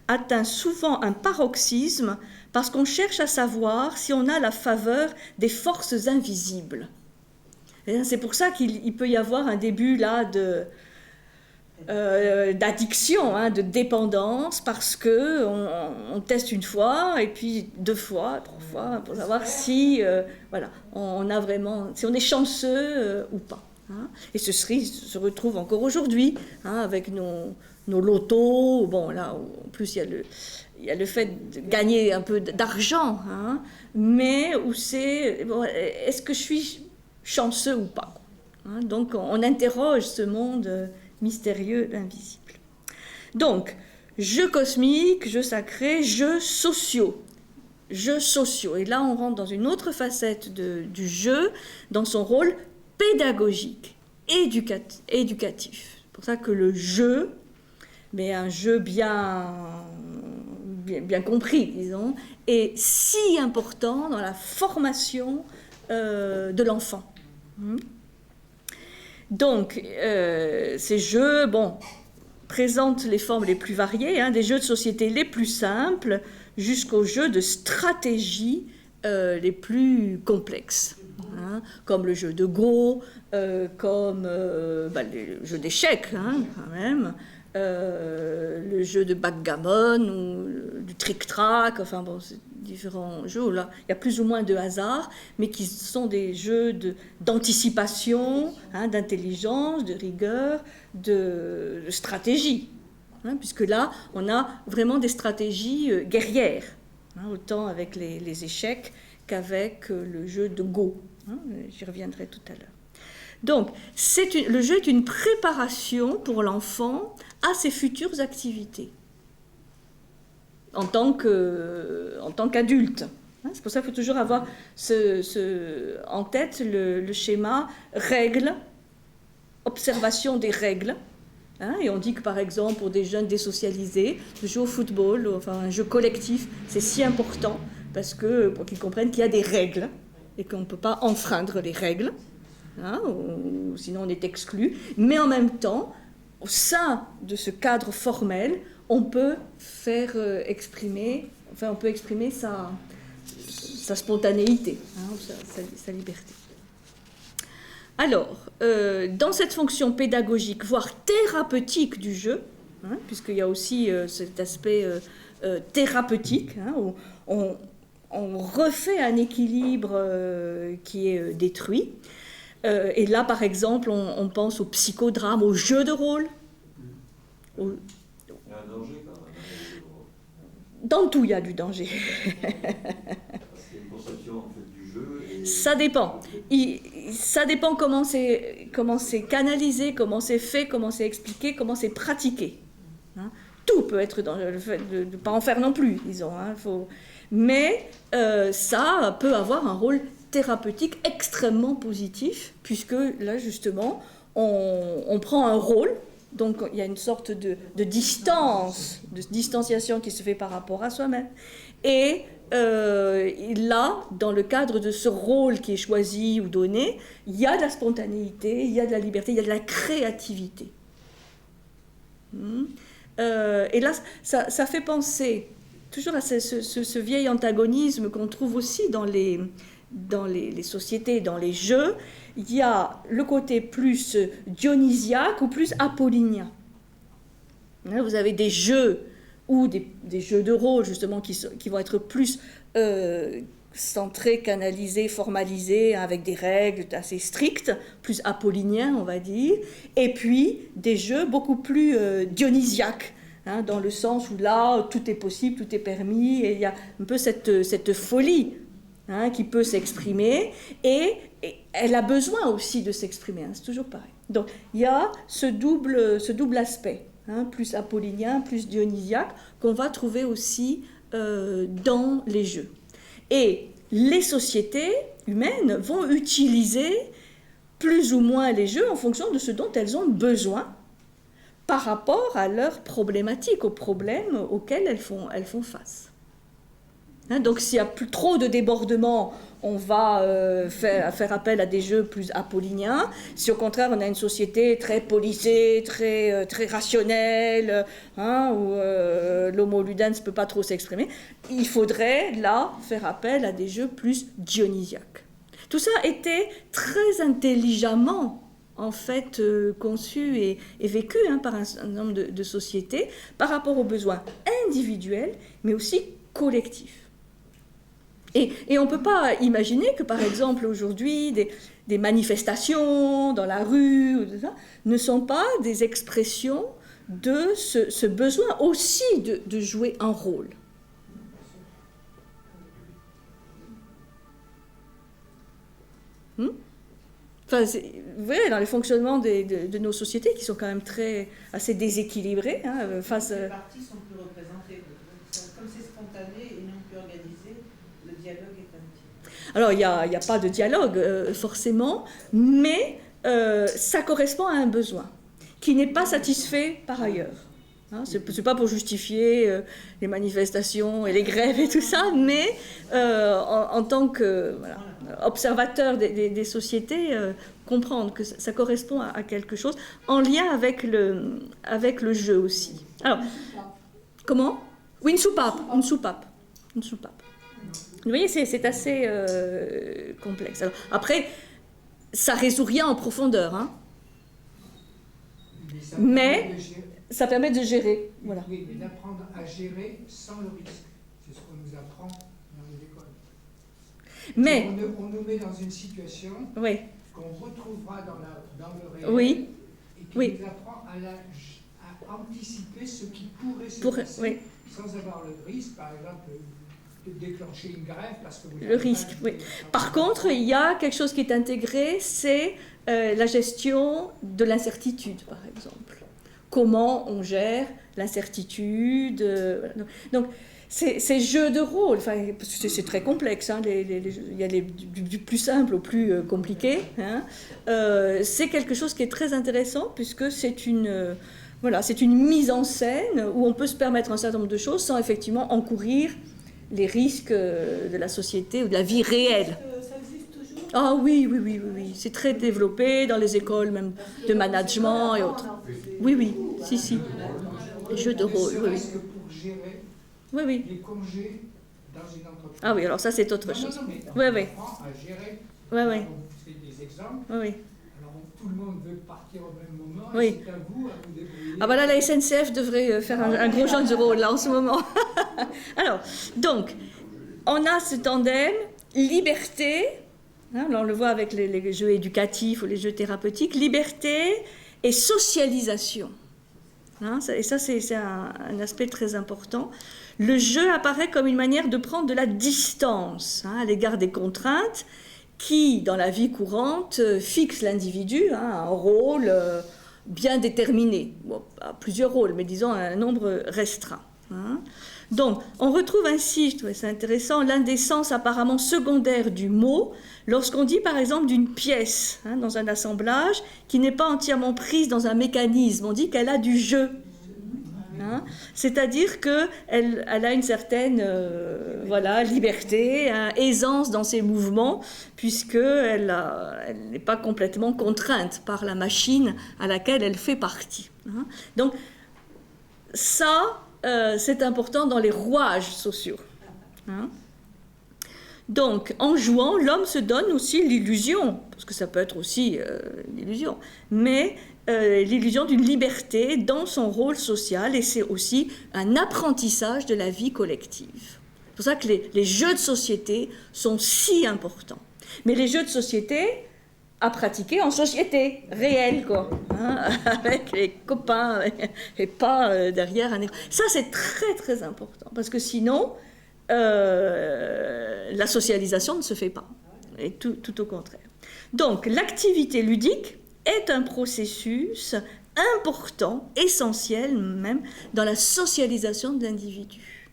atteint souvent un paroxysme parce qu'on cherche à savoir si on a la faveur des forces invisibles. Et c'est pour ça qu'il peut y avoir un début là d'addiction, hein, de dépendance, parce que on teste une fois, et puis 2 fois, 3 fois, pour savoir si voilà, on a vraiment, si on est chanceux ou pas. Hein. Et ce se retrouve encore aujourd'hui, hein, avec nos lotos. Bon, là, en plus, il y a le fait de gagner un peu d'argent, hein, mais où c'est, bon, est-ce que je suis chanceux ou pas, hein. Donc, on interroge ce monde mystérieux, invisible. Donc, jeux cosmiques, jeux sacrés, jeux sociaux. Jeux sociaux. Et là, on rentre dans une autre facette du jeu, dans son rôle pédagogique, éducatif. C'est pour ça que le jeu, mais un jeu bien compris, disons, est si important dans la formation de l'enfant. Donc, ces jeux, bon, présentent les formes les plus variées, hein, des jeux de société les plus simples, jusqu'aux jeux de stratégie les plus complexes, hein, comme le jeu de Go, comme les jeux d'échecs, hein, quand même, le jeu de backgammon ou du trick-track, enfin bon, c'est différents jeux où là, il y a plus ou moins de hasard, mais qui sont des jeux d'anticipation, hein, d'intelligence, de rigueur, de stratégie. Hein, puisque là, on a vraiment des stratégies guerrières, hein, autant avec les échecs qu'avec le jeu de Go. Hein, j'y reviendrai tout à l'heure. Donc, le jeu est une préparation pour l'enfant à ses futures activités en tant qu'adulte. C'est pour ça qu'il faut toujours avoir en tête le schéma règles, observation des règles. Hein, et on dit que par exemple pour des jeunes désocialisés, le jeu au football, enfin un jeu collectif, c'est si important pour qu'ils comprennent qu'il y a des règles et qu'on ne peut pas enfreindre les règles. Hein, ou sinon on est exclu, mais en même temps, au sein de ce cadre formel, on peut exprimer sa spontanéité, hein, sa liberté. Alors, dans cette fonction pédagogique, voire thérapeutique du jeu, hein, puisqu'il y a aussi cet aspect thérapeutique, hein, où on refait un équilibre qui est détruit. Et là, par exemple, on pense au psychodrame, au jeu de rôle. Il y a un danger quand même. Dans tout, il y a du danger. Parce qu'il y a une conception en fait, du jeu. Ça dépend. Ça dépend comment c'est canalisé, comment c'est fait, comment c'est expliqué, comment c'est pratiqué. Hein, tout peut être dans le fait de ne pas en faire non plus, disons. Hein, mais ça peut avoir un rôle thérapeutique extrêmement positif, puisque là, justement, on prend un rôle, donc il y a une sorte de distanciation qui se fait par rapport à soi-même. Et là, dans le cadre de ce rôle qui est choisi ou donné, il y a de la spontanéité, il y a de la liberté, il y a de la créativité. Et là, ça fait penser toujours à ce vieil antagonisme qu'on trouve aussi dans les sociétés, dans les jeux. Il y a le côté plus dionysiaque ou plus apollinien. Vous avez des jeux ou des jeux de rôle justement qui vont être plus centrés, canalisés, formalisés, avec des règles assez strictes, plus apolliniens on va dire, et puis des jeux beaucoup plus dionysiaques, hein, dans le sens où là tout est possible, tout est permis, et il y a un peu cette folie, hein, qui peut s'exprimer, et elle a besoin aussi de s'exprimer, hein, c'est toujours pareil. Donc il y a ce double aspect, hein, plus apollinien, plus dionysiaque, qu'on va trouver aussi dans les jeux. Et les sociétés humaines vont utiliser plus ou moins les jeux en fonction de ce dont elles ont besoin par rapport à leurs problématiques, aux problèmes auxquels elles font face. Hein, donc s'il y a plus trop de débordements, on va faire appel à des jeux plus apolliniens. Si au contraire on a une société très policée, très rationnelle, hein, où l'homo ludens ne peut pas trop s'exprimer, il faudrait là faire appel à des jeux plus dionysiaques. Tout ça était très intelligemment en fait conçu et vécu par un certain nombre de sociétés par rapport aux besoins individuels mais aussi collectifs. Et on ne peut pas imaginer que, par exemple, aujourd'hui, des manifestations dans la rue ou ça, ne sont pas des expressions de ce besoin aussi de jouer un rôle. Enfin, vous voyez, dans les fonctionnements de nos sociétés, qui sont quand même assez déséquilibrés, hein, face... Les partis sont plus représentés. Comme c'est spontané et non plus organisé, le dialogue est un petit... Alors, il n'y a pas de dialogue, forcément, mais ça correspond à un besoin qui n'est pas satisfait par ailleurs. Hein, ce n'est pas pour justifier les manifestations et les grèves et tout ça, mais en tant que observateur des sociétés, comprendre que ça correspond à quelque chose en lien avec le jeu aussi. Alors, comment ? Oui, une soupape. Vous voyez, c'est assez complexe. Alors, après, ça ne résout rien en profondeur, hein, mais ça permet de gérer. Voilà. Oui, mais d'apprendre à gérer sans le risque. C'est ce qu'on nous apprend dans les écoles. Mais on nous met dans une situation qu'on retrouvera dans le réel et qui nous apprend à anticiper ce qui pourrait se passer sans avoir le risque, par exemple, de déclencher une grève parce que vous... Le risque, oui. Par contre, il y a quelque chose qui est intégré, c'est la gestion de l'incertitude, par exemple. Comment on gère l'incertitude. Donc, ces jeux de rôle, c'est très complexe, hein, il y a du plus simple au plus compliqué. Hein, c'est quelque chose qui est très intéressant puisque c'est une mise en scène où on peut se permettre un certain nombre de choses sans effectivement encourir les risques de la société ou de la vie réelle. Ça existe toujours ? Ah oui, c'est très développé dans les écoles même de management et autres. Oui, si. Les jeux de rôle, oui. Pour gérer les congés dans une entreprise. Ah oui, alors ça c'est autre chose. Oui. On apprend à gérer. Oui. C'est des exemples. Oui. Alors tout le monde veut partir au même moment. Oui. Et c'est à vous débrouiller. Ah bah là, la SNCF devrait faire un gros jeu de rôle là en ce moment. Alors, donc, on a ce tandem liberté, hein, là on le voit avec les jeux éducatifs ou les jeux thérapeutiques, liberté et socialisation. Hein, et ça, c'est un aspect très important. Le jeu apparaît comme une manière de prendre de la distance à l'égard des contraintes qui, dans la vie courante, fixent l'individu un rôle bien déterminé. Bon, pas plusieurs rôles, mais disons un nombre restreint. Hein. Donc, on retrouve ainsi, je trouvais ça intéressant, l'un des sens apparemment secondaires du mot, lorsqu'on dit par exemple d'une pièce, dans un assemblage, qui n'est pas entièrement prise dans un mécanisme, on dit qu'elle a du jeu. Hein, c'est-à-dire qu'elle a une certaine liberté, aisance dans ses mouvements, puisqu'elle n'est pas complètement contrainte par la machine à laquelle elle fait partie. Hein. Donc, ça, c'est important dans les rouages sociaux. Hein. Donc, en jouant, l'homme se donne aussi l'illusion, parce que ça peut être aussi l'illusion, mais l'illusion d'une liberté dans son rôle social, et c'est aussi un apprentissage de la vie collective. C'est pour ça que les jeux de société sont si importants. Mais les jeux de société à pratiquer en société réelle, quoi, hein, avec les copains, et pas derrière un écran. Ça, c'est très, très important, parce que sinon, la socialisation ne se fait pas, et tout au contraire. Donc, l'activité ludique est un processus important, essentiel même, dans la socialisation de l'individu.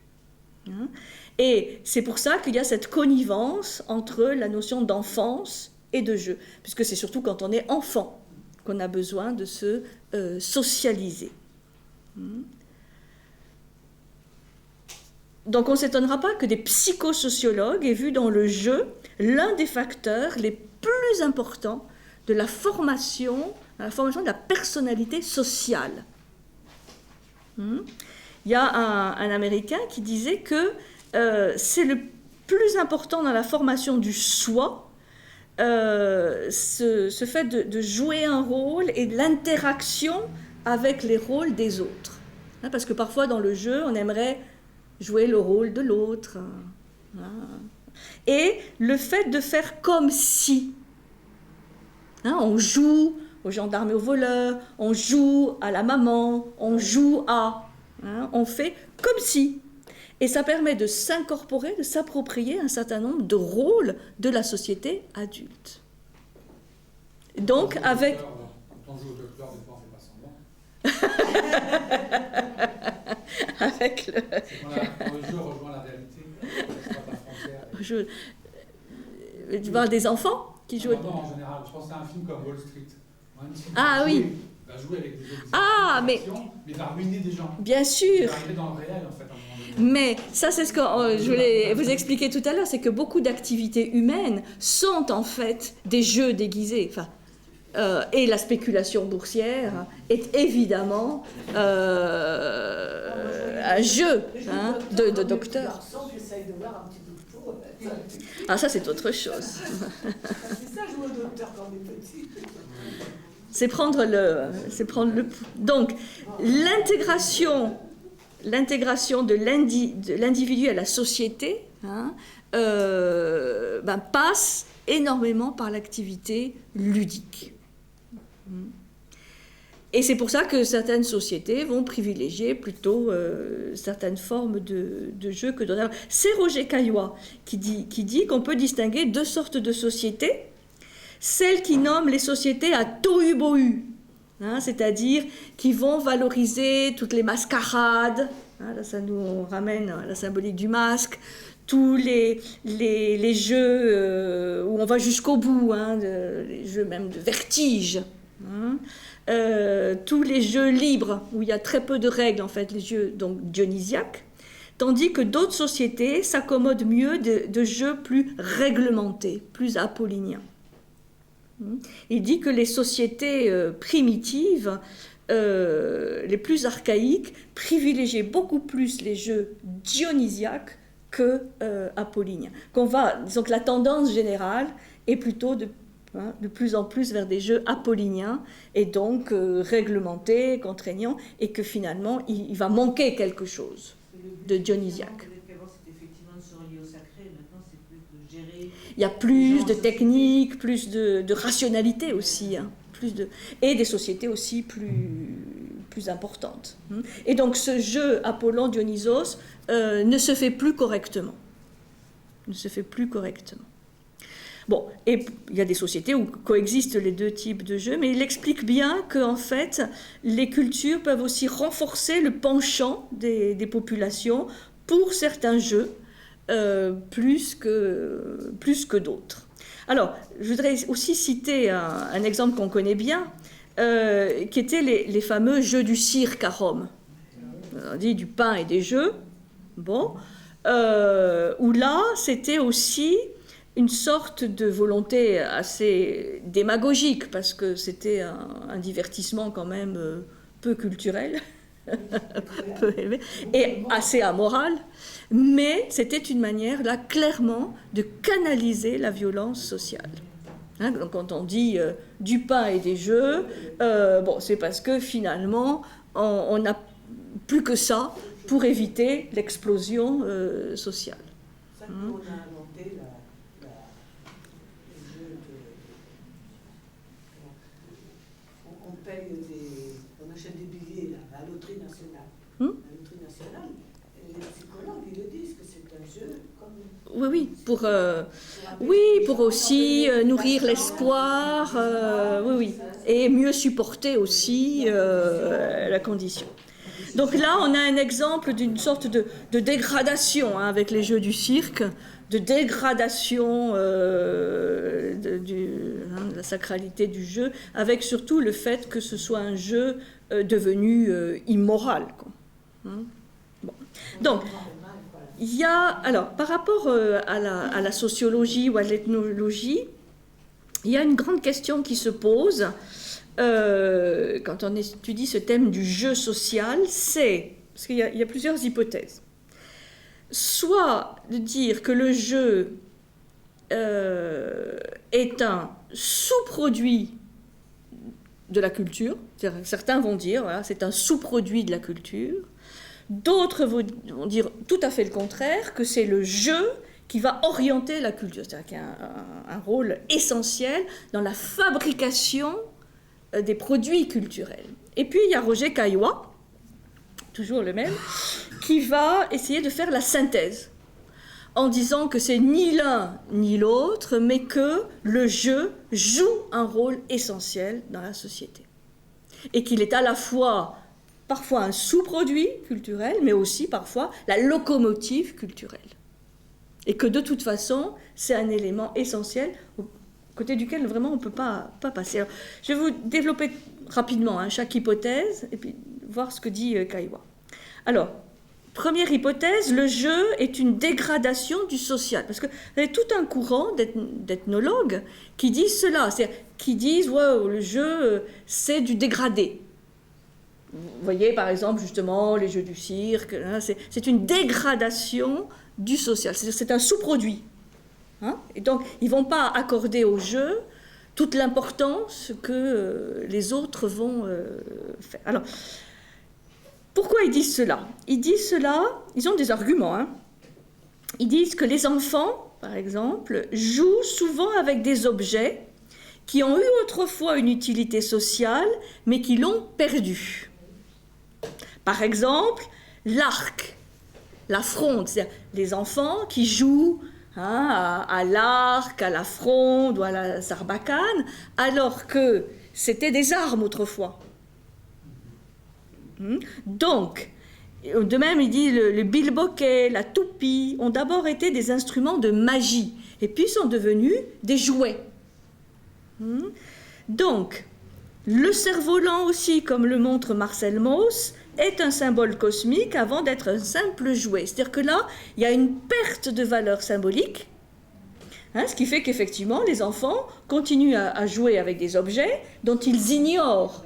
Hein? Et c'est pour ça qu'il y a cette connivence entre la notion d'enfance et de jeu, puisque c'est surtout quand on est enfant qu'on a besoin de se socialiser. donc on ne s'étonnera pas que des psychosociologues aient vu dans le jeu l'un des facteurs les plus importants de la formation de la personnalité sociale. Il y a un Américain qui disait que c'est le plus important dans la formation du soi, ce fait de jouer un rôle et de l'interaction avec les rôles des autres. Parce que parfois dans le jeu, on aimerait jouer le rôle de l'autre. Et le fait de faire comme si, on joue aux gendarmes et aux voleurs, on joue à la maman, on joue à, on fait comme si. Et ça permet de s'incorporer, de s'approprier un certain nombre de rôles de la société adulte. Donc avec... Quand on joue au docteur, des fois on ne fait pas semblant. Avec le... Quand le jeu rejoint la réalité, la frontière. Tu parles des enfants qui jouent... Non, en général, je pense à un film comme Wall Street. Ah oui. Va jouer avec des autres. Ah, mais va ruiner des gens. Bien sûr. Il va arriver dans le réel, en fait, à un moment donné. Mais ça, c'est ce que je voulais vous expliquer tout à l'heure, c'est que beaucoup d'activités humaines sont en fait des jeux déguisés. Enfin, et la spéculation boursière est évidemment un jeu de docteur. Ah, ça, c'est autre chose. C'est ça, jouer au docteur quand on est petit. C'est prendre le... Donc, l'intégration de l'individu à la société passe énormément par l'activité ludique. Et c'est pour ça que certaines sociétés vont privilégier plutôt certaines formes de jeux que d'autres. C'est Roger Caillois qui dit qu'on peut distinguer deux sortes de sociétés. Celles qui nomment les sociétés à tohu-bohu, c'est-à-dire qui vont valoriser toutes les mascarades, là ça nous ramène à la symbolique du masque, tous les jeux où on va jusqu'au bout, les jeux même de vertige, tous les jeux libres où il y a très peu de règles, en fait, les jeux donc dionysiaques, tandis que d'autres sociétés s'accommodent mieux de jeux plus réglementés, plus apolliniens. Il dit que les sociétés primitives, les plus archaïques, privilégiaient beaucoup plus les jeux dionysiaques que apolliniens. Disons que la tendance générale est plutôt de plus en plus vers des jeux apolliniens et donc réglementés, contraignants, et que finalement il va manquer quelque chose de dionysiaque. Il y a plus de techniques, plus de rationalité aussi, et des sociétés aussi plus importantes. Et donc ce jeu Apollon-Dionysos ne se fait plus correctement. Bon, et il y a des sociétés où coexistent les deux types de jeux, mais il explique bien qu'en fait, les cultures peuvent aussi renforcer le penchant des populations pour certains jeux, plus que d'autres. Alors, je voudrais aussi citer un exemple qu'on connaît bien, qui étaient les fameux jeux du cirque à Rome. On dit du pain et des jeux, où là, c'était aussi une sorte de volonté assez démagogique, parce que c'était un divertissement quand même peu culturel, peu élevé, et assez amoral. Mais c'était une manière, là, clairement, de canaliser la violence sociale. Donc, quand on dit du pain et des jeux, c'est parce que finalement, on n'a plus que ça pour éviter l'explosion sociale. C'est ça qu'on a inventé les jeux on paye on achète des billets là, à la loterie nationale. La loterie nationale. Les psychologues, ils le disent que c'est un jeu comme... Oui, pour aussi nourrir l'espoir, et mieux supporter aussi la condition. Donc là, on a un exemple d'une sorte de dégradation avec les jeux du cirque, de dégradation de la sacralité du jeu, avec surtout le fait que ce soit un jeu devenu immoral, quoi. Donc, il y a, alors, par rapport à la sociologie ou à l'ethnologie, il y a une grande question qui se pose quand on étudie ce thème du jeu social, c'est, parce qu'il y a plusieurs hypothèses, soit de dire que le jeu est un sous-produit de la culture, certains vont dire, voilà, c'est un sous-produit de la culture, d'autres vont dire tout à fait le contraire, que c'est le jeu qui va orienter la culture, c'est-à-dire qu'il y a un rôle essentiel dans la fabrication des produits culturels. Et puis il y a Roger Caillois, toujours le même, qui va essayer de faire la synthèse, en disant que c'est ni l'un ni l'autre, mais que le jeu joue un rôle essentiel dans la société. Et qu'il est à la fois, parfois un sous-produit culturel, mais aussi parfois la locomotive culturelle. Et que de toute façon, c'est un élément essentiel, au côté duquel vraiment on ne peut pas passer. Alors, je vais vous développer rapidement chaque hypothèse, et puis voir ce que dit Caillois. Alors, première hypothèse, le jeu est une dégradation du social. Parce que vous avez tout un courant d'ethnologues qui disent cela, qui disent wow, le jeu, c'est du dégradé. Vous voyez par exemple justement les jeux du cirque, hein, c'est une dégradation du social, c'est un sous-produit. Hein, et donc ils ne vont pas accorder au jeu toute l'importance que les autres vont faire. Alors, pourquoi ils disent cela? Ils disent cela, ils ont des arguments. Hein. Ils disent que les enfants, par exemple, jouent souvent avec des objets qui ont eu autrefois une utilité sociale, mais qui l'ont perdue. Par exemple, l'arc, la fronde, c'est-à-dire les enfants qui jouent à l'arc, à la fronde ou à la sarbacane, alors que c'était des armes autrefois. Donc, de même, il dit le bilboquet, la toupie ont d'abord été des instruments de magie et puis sont devenus des jouets. Donc, le cerf-volant aussi, comme le montre Marcel Mauss, est un symbole cosmique avant d'être un simple jouet. C'est-à-dire que là, il y a une perte de valeur symbolique, ce qui fait qu'effectivement, les enfants continuent à jouer avec des objets dont ils ignorent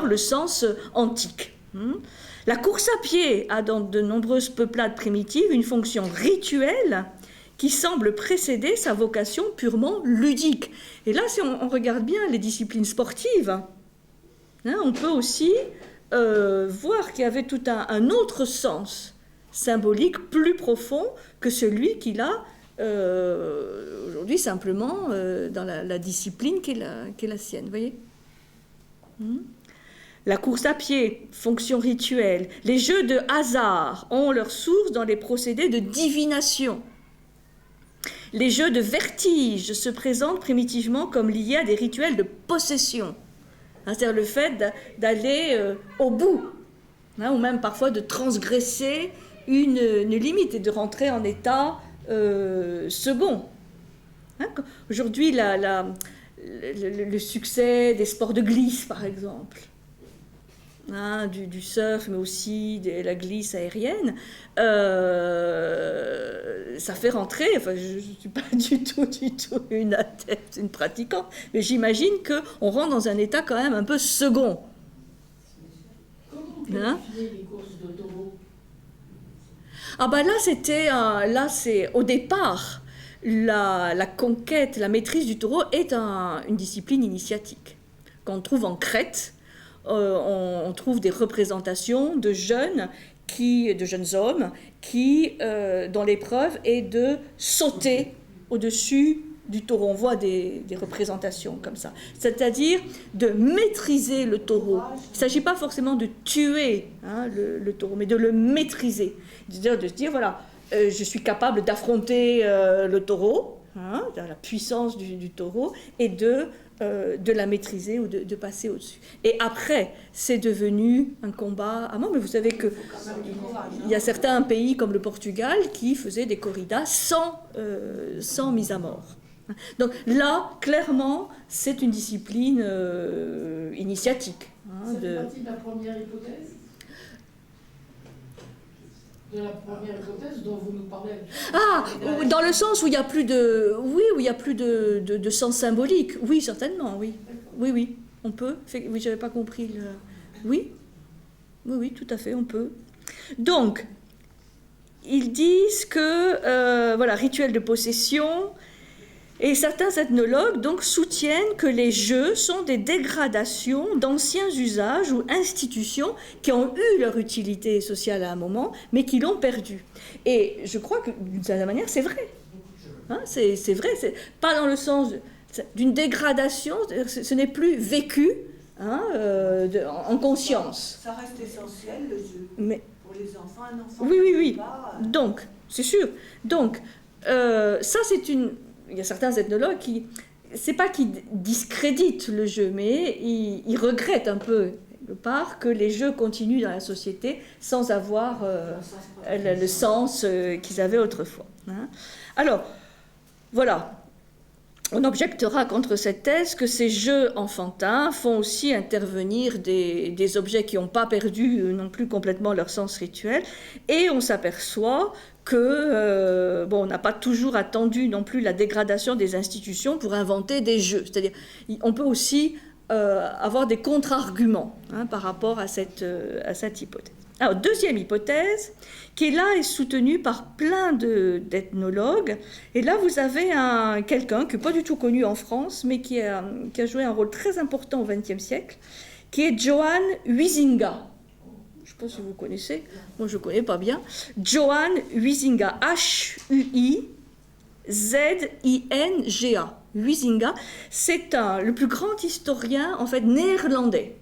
le sens antique. La course à pied a dans de nombreuses peuplades primitives une fonction rituelle qui semble précéder sa vocation purement ludique. Et là, si on regarde bien les disciplines sportives, on peut aussi voir qu'il y avait tout un autre sens symbolique plus profond que celui qu'il a aujourd'hui simplement dans la discipline qui est la sienne, vous voyez. La course à pied, fonction rituelle. Les jeux de hasard ont leur source dans les procédés de divination. Les jeux de vertige se présentent primitivement comme liés à des rituels de possession. C'est-à-dire le fait d'aller au bout, ou même parfois de transgresser une limite et de rentrer en état second. Aujourd'hui, le succès des sports de glisse, par exemple, du surf, mais aussi de la glisse aérienne, ça fait rentrer, enfin je ne suis pas du tout une adepte, une pratiquante, mais j'imagine qu'on rentre dans un état quand même un peu second. Comment on qualifiait les courses de taureaux? Là c'est au départ, la conquête, la maîtrise du taureau est une discipline initiatique. Quand on trouve en Crète, on trouve des représentations de jeunes hommes dont l'épreuve est de sauter au-dessus du taureau. On voit des représentations comme ça. C'est-à-dire de maîtriser le taureau. Il ne s'agit pas forcément de tuer le taureau, mais de le maîtriser. C'est-à-dire de se dire, voilà, je suis capable d'affronter le taureau, la puissance du taureau, et de la maîtriser ou de passer au-dessus. Et après, c'est devenu un combat à mort. Mais vous savez qu'il y a certains pays comme le Portugal qui faisaient des corridas sans mise à mort. Donc là, clairement, c'est une discipline initiatique. Ça fait partie de la première hypothèse? De la première hypothèse dont vous nous parlez. Ah, dans le sens où il n'y a plus de... Oui, où il n'y a plus de sens symbolique. Oui, certainement, oui. Oui, oui, on peut. Oui, j'avais pas compris le... Oui, oui, oui, tout à fait, on peut. Donc, ils disent que, voilà, rituel de possession... Et certains ethnologues donc soutiennent que les jeux sont des dégradations d'anciens usages ou institutions qui ont eu leur utilité sociale à un moment, mais qui l'ont perdue. Et je crois que d'une certaine manière, c'est vrai. Hein, c'est vrai, c'est pas dans le sens d'une dégradation, ce n'est plus vécu hein, en conscience. Ça reste essentiel le jeu. Mais, pour les enfants, un enfant. Oui, oui, oui. Donc, c'est sûr. Donc, ça c'est une... Il y a certains ethnologues qui, c'est pas qu'ils discréditent le jeu, mais ils regrettent un peu, quelque part, que les jeux continuent dans la société sans avoir le sens qu'ils avaient autrefois. Hein. Alors, voilà. On objectera contre cette thèse que ces jeux enfantins font aussi intervenir des objets qui n'ont pas perdu non plus complètement leur sens rituel, et on s'aperçoit que on n'a pas toujours attendu non plus la dégradation des institutions pour inventer des jeux. C'est-à-dire, on peut aussi avoir des contre-arguments hein, par rapport à cette hypothèse. Alors, deuxième hypothèse, qui là est soutenue par plein d'ethnologues. Et là, vous avez quelqu'un qui n'est pas du tout connu en France, mais qui a joué un rôle très important au XXe siècle, qui est Johann Huizinga. Je ne sais pas si vous connaissez, moi je ne connais pas bien. Johann Huizinga, H-U-I-Z-I-N-G-A. Huizinga, c'est le plus grand historien en fait néerlandais.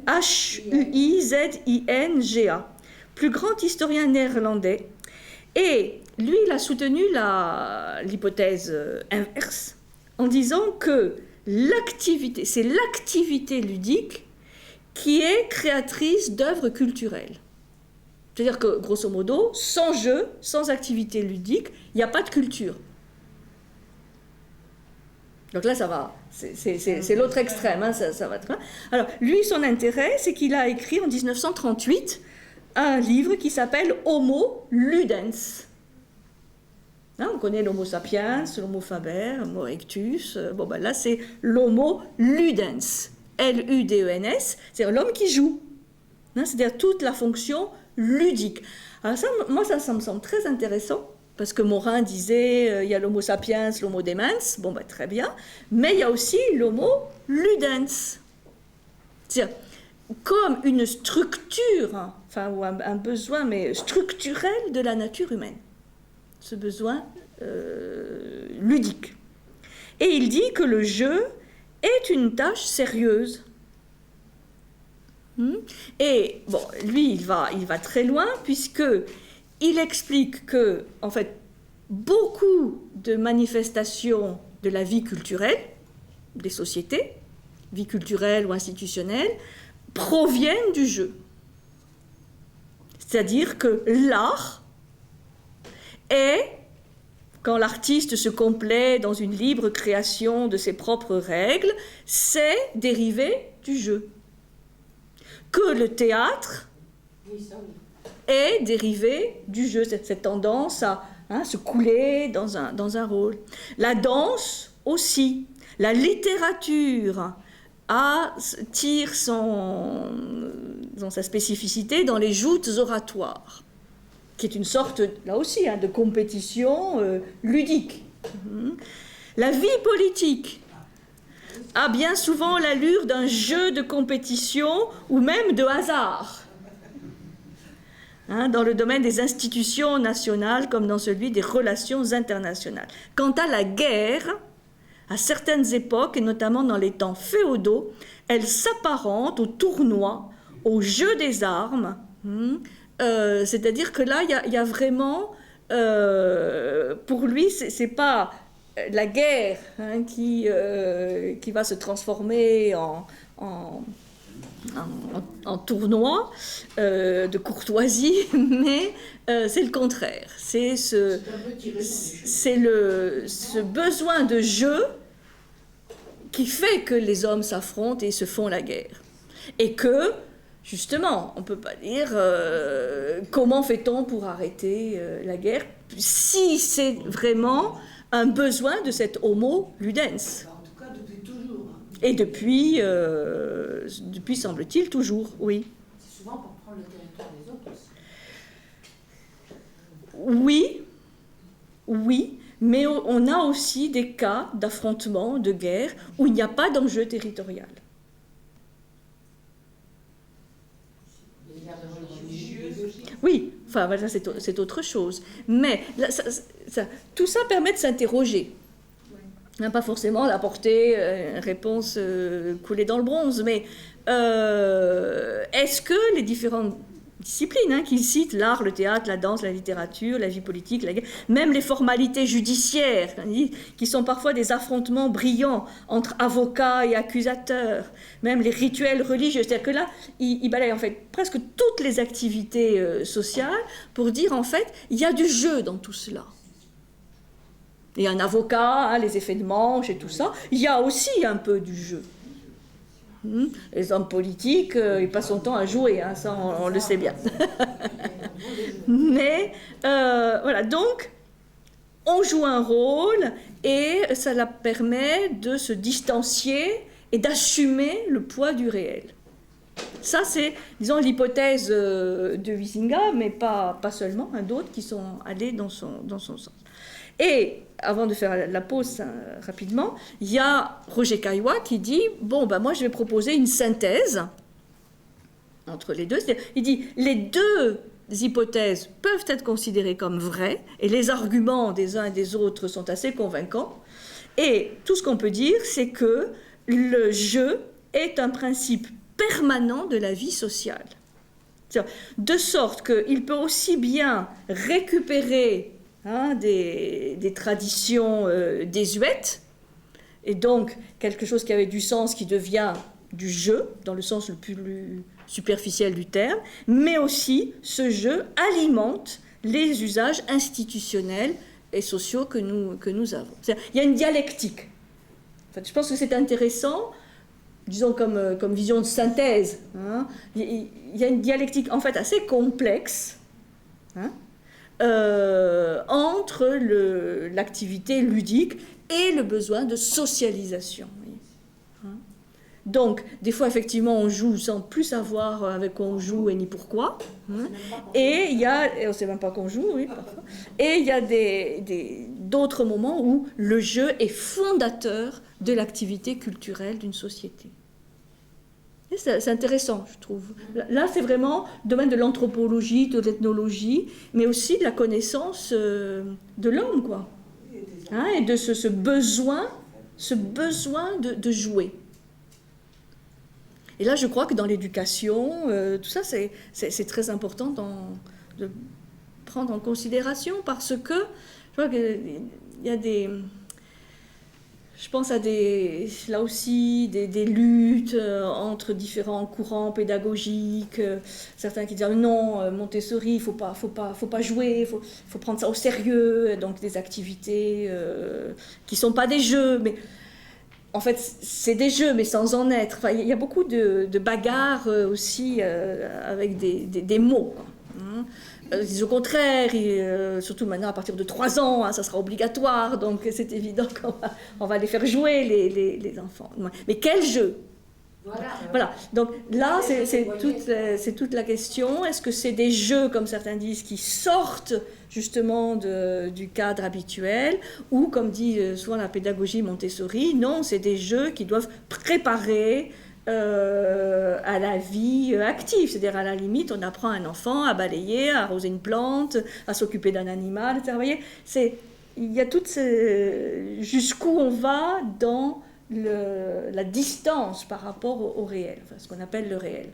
H-U-I-Z-I-N-G-A. Plus grand historien néerlandais. Et lui, il a soutenu l'hypothèse inverse en disant que c'est l'activité ludique qui est créatrice d'œuvres culturelles. C'est-à-dire que, grosso modo, sans jeu, sans activité ludique, il n'y a pas de culture. Donc là, ça va. C'est l'autre extrême, hein, ça va très bien. Alors, lui, son intérêt, c'est qu'il a écrit en 1938 un livre qui s'appelle Homo Ludens. Hein, on connaît l'Homo sapiens, l'Homo faber, l'Homo erectus. Là, c'est l'Homo Ludens. L-U-D-E-N-S, c'est-à-dire l'homme qui joue. Hein, c'est-à-dire toute la fonction ludique. Alors ça, moi, ça me semble très intéressant, parce que Morin disait, il y a l'Homo sapiens, l'Homo demens, très bien, mais il y a aussi l'Homo ludens. C'est-à-dire, comme une structure, ou un besoin, mais structurel de la nature humaine. Ce besoin ludique. Et il dit que le jeu est une tâche sérieuse. Et lui, il va très loin, puisqu'il explique que, en fait, beaucoup de manifestations de la vie culturelle, des sociétés, vie culturelle ou institutionnelle, proviennent du jeu. C'est-à-dire que l'art est, quand l'artiste se complaît dans une libre création de ses propres règles, c'est dérivé du jeu. Que le théâtre est dérivé du jeu, cette tendance à se couler dans un rôle. La danse aussi, la littérature tire sa spécificité dans les joutes oratoires, qui est une sorte, là aussi, de compétition ludique. La vie politique a bien souvent l'allure d'un jeu de compétition ou même de hasard, dans le domaine des institutions nationales comme dans celui des relations internationales. Quant à la guerre, à certaines époques, et notamment dans les temps féodaux, elle s'apparente au tournoi, au jeu des armes, c'est-à-dire que là, il y a vraiment, pour lui, c'est pas la guerre qui va se transformer en tournoi de courtoisie, mais c'est le contraire. C'est ce besoin de jeu qui fait que les hommes s'affrontent et se font la guerre. Et que justement, on ne peut pas dire comment fait-on pour arrêter la guerre si c'est vraiment un besoin de cet homo ludens. En tout cas, depuis toujours. Et depuis semble-t-il, toujours, oui. C'est souvent pour prendre le territoire des autres aussi. Oui, oui, mais on a aussi des cas d'affrontement, de guerre, où il n'y a pas d'enjeu territorial. Oui, enfin, voilà, c'est autre chose. Mais là, tout ça permet de s'interroger. Pas forcément d'apporter une réponse coulée dans le bronze, mais est-ce que les différentes disciplines qu'il cite, l'art, le théâtre, la danse, la littérature, la vie politique, la guerre, même les formalités judiciaires, qui sont parfois des affrontements brillants entre avocats et accusateurs, même les rituels religieux, c'est-à-dire que là, il balaye en fait presque toutes les activités sociales pour dire en fait, il y a du jeu dans tout cela. Et un avocat, les effets de manche et tout ça, il y a aussi un peu du jeu. Les hommes politiques, ils passent son temps à jouer, ça on le sait bien. Mais voilà, donc on joue un rôle et ça la permet de se distancier et d'assumer le poids du réel. Ça c'est, disons, l'hypothèse de Huizinga, mais pas seulement, d'autres qui sont allés dans son sens. Et avant de faire la pause rapidement, il y a Roger Caillois qui dit « Bon, moi je vais proposer une synthèse entre les deux. » Il dit « Les deux hypothèses peuvent être considérées comme vraies et les arguments des uns et des autres sont assez convaincants. Et tout ce qu'on peut dire, c'est que le jeu est un principe permanent de la vie sociale. De sorte qu'il peut aussi bien récupérer des traditions désuètes, et donc quelque chose qui avait du sens qui devient du jeu, dans le sens le plus superficiel du terme, mais aussi ce jeu alimente les usages institutionnels et sociaux que nous avons. Il y a une dialectique. En fait, je pense que c'est intéressant, disons comme vision de synthèse. Il y a une dialectique en fait assez complexe, entre l'activité ludique et le besoin de socialisation. Donc, des fois, effectivement, on joue sans plus savoir avec quoi on joue et ni pourquoi. Et il y a, on ne sait même pas qu'on joue, oui, parfois. Et il y a d'autres moments où le jeu est fondateur de l'activité culturelle d'une société. C'est intéressant, je trouve. Là, c'est vraiment le domaine de l'anthropologie, de l'ethnologie, mais aussi de la connaissance de l'homme, quoi. Et de ce besoin de jouer. Et là, je crois que dans l'éducation, tout ça, c'est très important de prendre en considération, parce que je crois qu'il y a je pense à là aussi des luttes entre différents courants pédagogiques, certains qui disent non, Montessori, il faut pas jouer, il faut prendre ça au sérieux, donc des activités qui sont pas des jeux, mais en fait c'est des jeux mais sans en être. Enfin, il y a beaucoup de bagarres aussi avec des mots, quoi. Au contraire, surtout maintenant à partir de 3 ans, ça sera obligatoire, donc c'est évident qu'on va les faire jouer, les enfants. Mais quel jeu ? Voilà. Donc là, c'est toute la question. Est-ce que c'est des jeux, comme certains disent, qui sortent justement du cadre habituel, ou comme dit souvent la pédagogie Montessori, non, c'est des jeux qui doivent préparer à la vie active, c'est-à-dire à la limite on apprend à un enfant à balayer, à arroser une plante, à s'occuper d'un animal, etc. Vous voyez, il y a toutes jusqu'où on va dans la distance par rapport au réel, enfin, ce qu'on appelle le réel.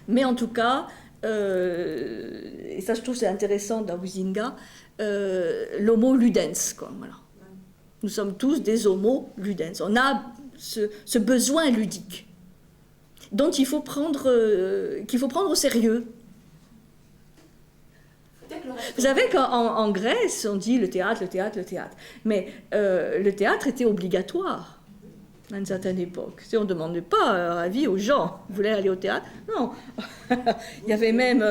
Mais en tout cas, et ça je trouve c'est intéressant dans Huizinga, l'homo ludens, quoi, voilà. Nous sommes tous des homo ludens. On a ce besoin ludique dont qu'il faut prendre au sérieux. Vous savez qu'en Grèce, on dit le théâtre, mais le théâtre était obligatoire. à une certaine époque. On ne demandait pas avis aux gens. Vous voulez aller au théâtre? Non. Il y avait même,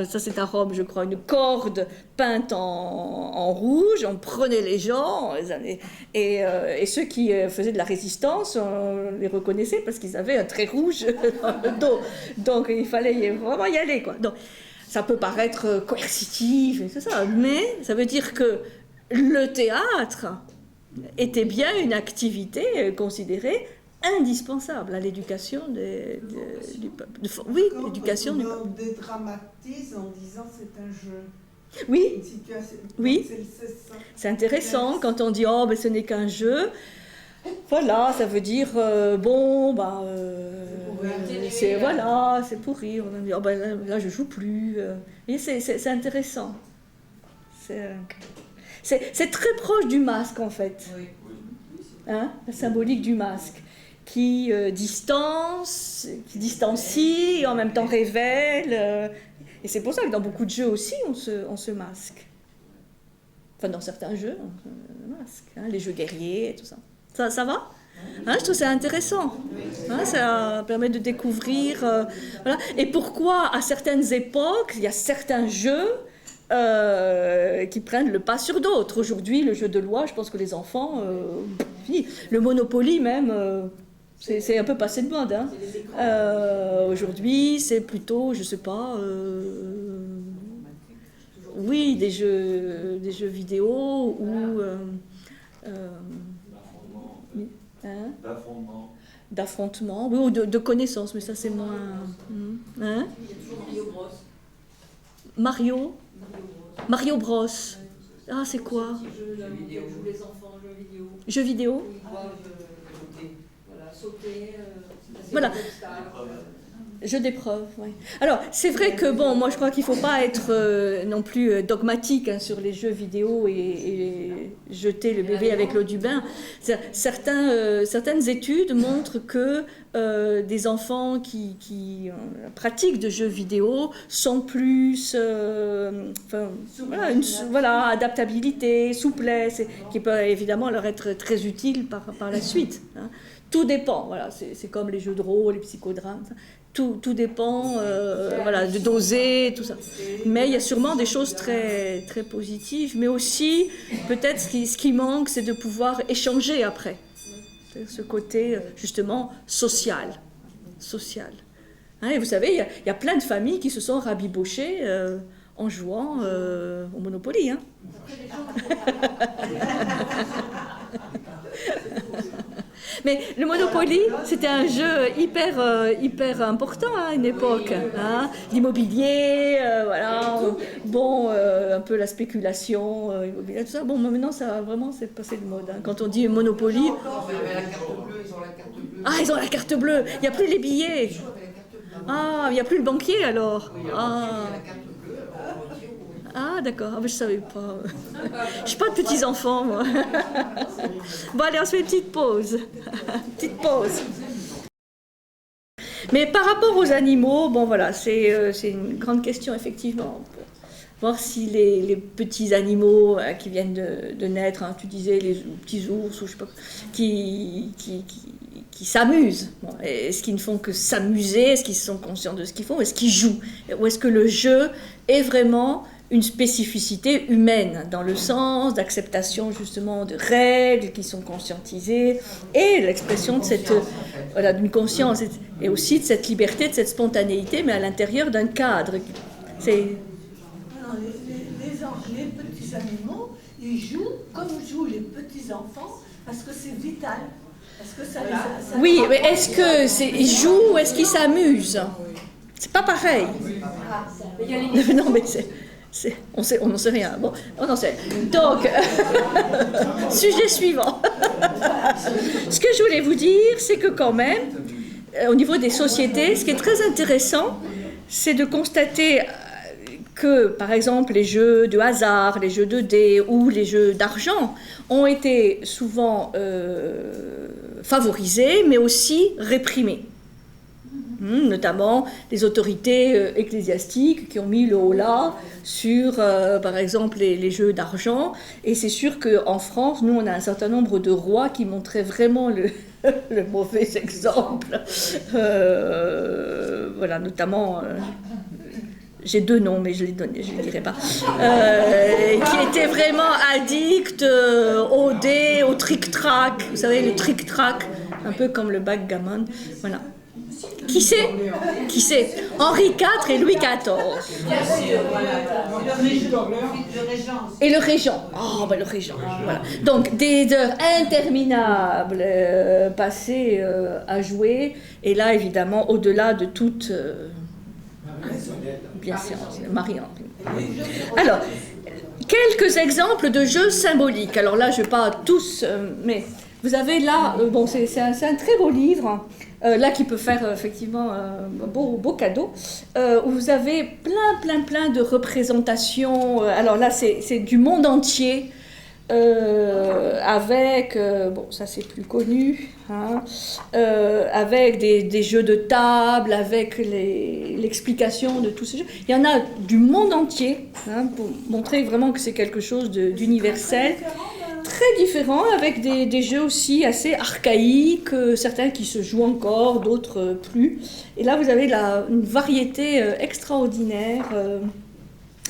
ça c'est à Rome, je crois, une corde peinte en rouge. On prenait les gens, et ceux qui faisaient de la résistance, on les reconnaissait parce qu'ils avaient un trait rouge dans le dos. Donc il fallait vraiment y aller, quoi. Donc, ça peut paraître coercitif, c'est ça, mais ça veut dire que le théâtre était bien une activité considérée indispensable à l'éducation du peuple. Oui, l'éducation du peuple. On dédramatise en disant c'est un jeu. Oui, Une situation. oui. C'est intéressant quand on dit oh ben ce n'est qu'un jeu. Voilà, ça veut dire c'est pour rire. On dit oh ben là je joue plus. Et c'est intéressant. C'est très proche du masque en fait. Oui. Hein, la symbolique du masque qui distancie et en même temps révèle. Et c'est pour ça que dans beaucoup de jeux aussi on se masque. Enfin dans certains jeux on se masque. Hein, les jeux guerriers et tout ça. Ça va? Hein, je trouve ça intéressant. Hein, ça permet de découvrir. Voilà. Et pourquoi, à certaines époques, il y a certains jeux qui prennent le pas sur d'autres. Aujourd'hui, le jeu de loi, je pense que les enfants. Le Monopoly, même, c'est un peu passé de mode. Hein. Aujourd'hui, c'est plutôt, je sais pas. Oui, des jeux vidéo ou. D'affrontement, oui, ou de connaissances, mais ça c'est moins. Hein? Il y a toujours Mario Bros. Mario Bros. Ah, c'est quoi? Jeux vidéo. Jouent les enfants, jeux vidéo. Jeux vidéo? Où ils doivent sauter, voilà. Jeu d'épreuve, oui. Alors, c'est vrai que, bon, moi je crois qu'il ne faut pas être non plus dogmatique hein, sur les jeux vidéo et jeter le bébé avec l'eau du bain. Certaines études montrent que des enfants qui pratiquent de jeux vidéo sont plus... adaptabilité, souplesse, qui peut évidemment leur être très utile par la suite. Hein. Tout dépend, voilà, c'est comme les jeux de rôle, les psychodrames... Tout dépend de doser, tout ça. Mais il y a sûrement des choses très, très positives, mais aussi, peut-être, ce qui manque, c'est de pouvoir échanger après. C'est ce côté, justement, social. Hein, et vous savez, il y a plein de familles qui se sont rabibochées en jouant au Monopoly. Hein. Mais le Monopoly, c'était un jeu hyper important à une époque. Hein. L'immobilier, un peu la spéculation immobilière, tout ça. Bon, maintenant, ça vraiment, c'est passé de mode. Hein. Quand on dit Monopoly... Ils ont la carte bleue. Ah, ils ont la carte bleue. Il n'y a plus les billets. Ah, il n'y a plus le banquier, alors. Ah, d'accord. Ah, je ne savais pas. Je n'ai pas de petits-enfants, moi. Bon, allez, on se fait une petite pause. Mais par rapport aux animaux, bon, voilà, c'est une grande question, effectivement. Voir si les petits animaux qui viennent de naître, hein, tu disais les petits ours, ou je sais pas, qui s'amusent. Bon, est-ce qu'ils ne font que s'amuser? Est-ce qu'ils sont conscients de ce qu'ils font? Est-ce qu'ils jouent? Ou est-ce que le jeu est vraiment une spécificité humaine, dans le sens d'acceptation justement de règles qui sont conscientisées, et l'expression de d'une conscience, et aussi de cette liberté, de cette spontanéité, mais à l'intérieur d'un cadre. Les petits animaux, ils jouent comme jouent les petits enfants, parce que c'est vital. Parce que ça oui, mais est-ce qu'ils jouent ou est-ce qu'ils s'amusent? C'est pas pareil. Non, mais on n'en sait rien. Bon, on en sait. Donc, sujet suivant. Ce que je voulais vous dire, c'est que quand même, au niveau des sociétés, ce qui est très intéressant, c'est de constater que, par exemple, les jeux de hasard, les jeux de dés ou les jeux d'argent ont été souvent favorisés, mais aussi réprimés. notamment les autorités ecclésiastiques qui ont mis le holà sur, par exemple, les jeux d'argent. Et c'est sûr qu'en France, nous, on a un certain nombre de rois qui montraient vraiment le mauvais exemple. Voilà, notamment... j'ai 2 noms, mais je ne les dirai pas, qui étaient vraiment addicts au dé, au trick-track, vous savez, le trick-track, un peu comme le backgammon, voilà. Qui c'est? Henri IV et Louis XIV. Bien sûr, voilà. Le régent. Et le régent. Oh, ben le régent, voilà. Donc, des heures interminables passées à jouer, et là, évidemment, au-delà de toute... bien sûr, Marie-Henri. Alors, quelques exemples de jeux symboliques. Alors là, je ne vais pas tous, mais vous avez là, bon, c'est un très beau livre, là qui peut faire effectivement un beau cadeau, où vous avez plein de représentations. Alors là, c'est du monde entier. Avec, bon ça c'est plus connu, hein, avec des jeux de table, avec l'explication de tous ces jeux. Il y en a du monde entier, hein, pour montrer vraiment que c'est quelque chose d'universel, très différent, avec des jeux aussi assez archaïques, certains qui se jouent encore, d'autres plus. Et là vous avez une variété extraordinaire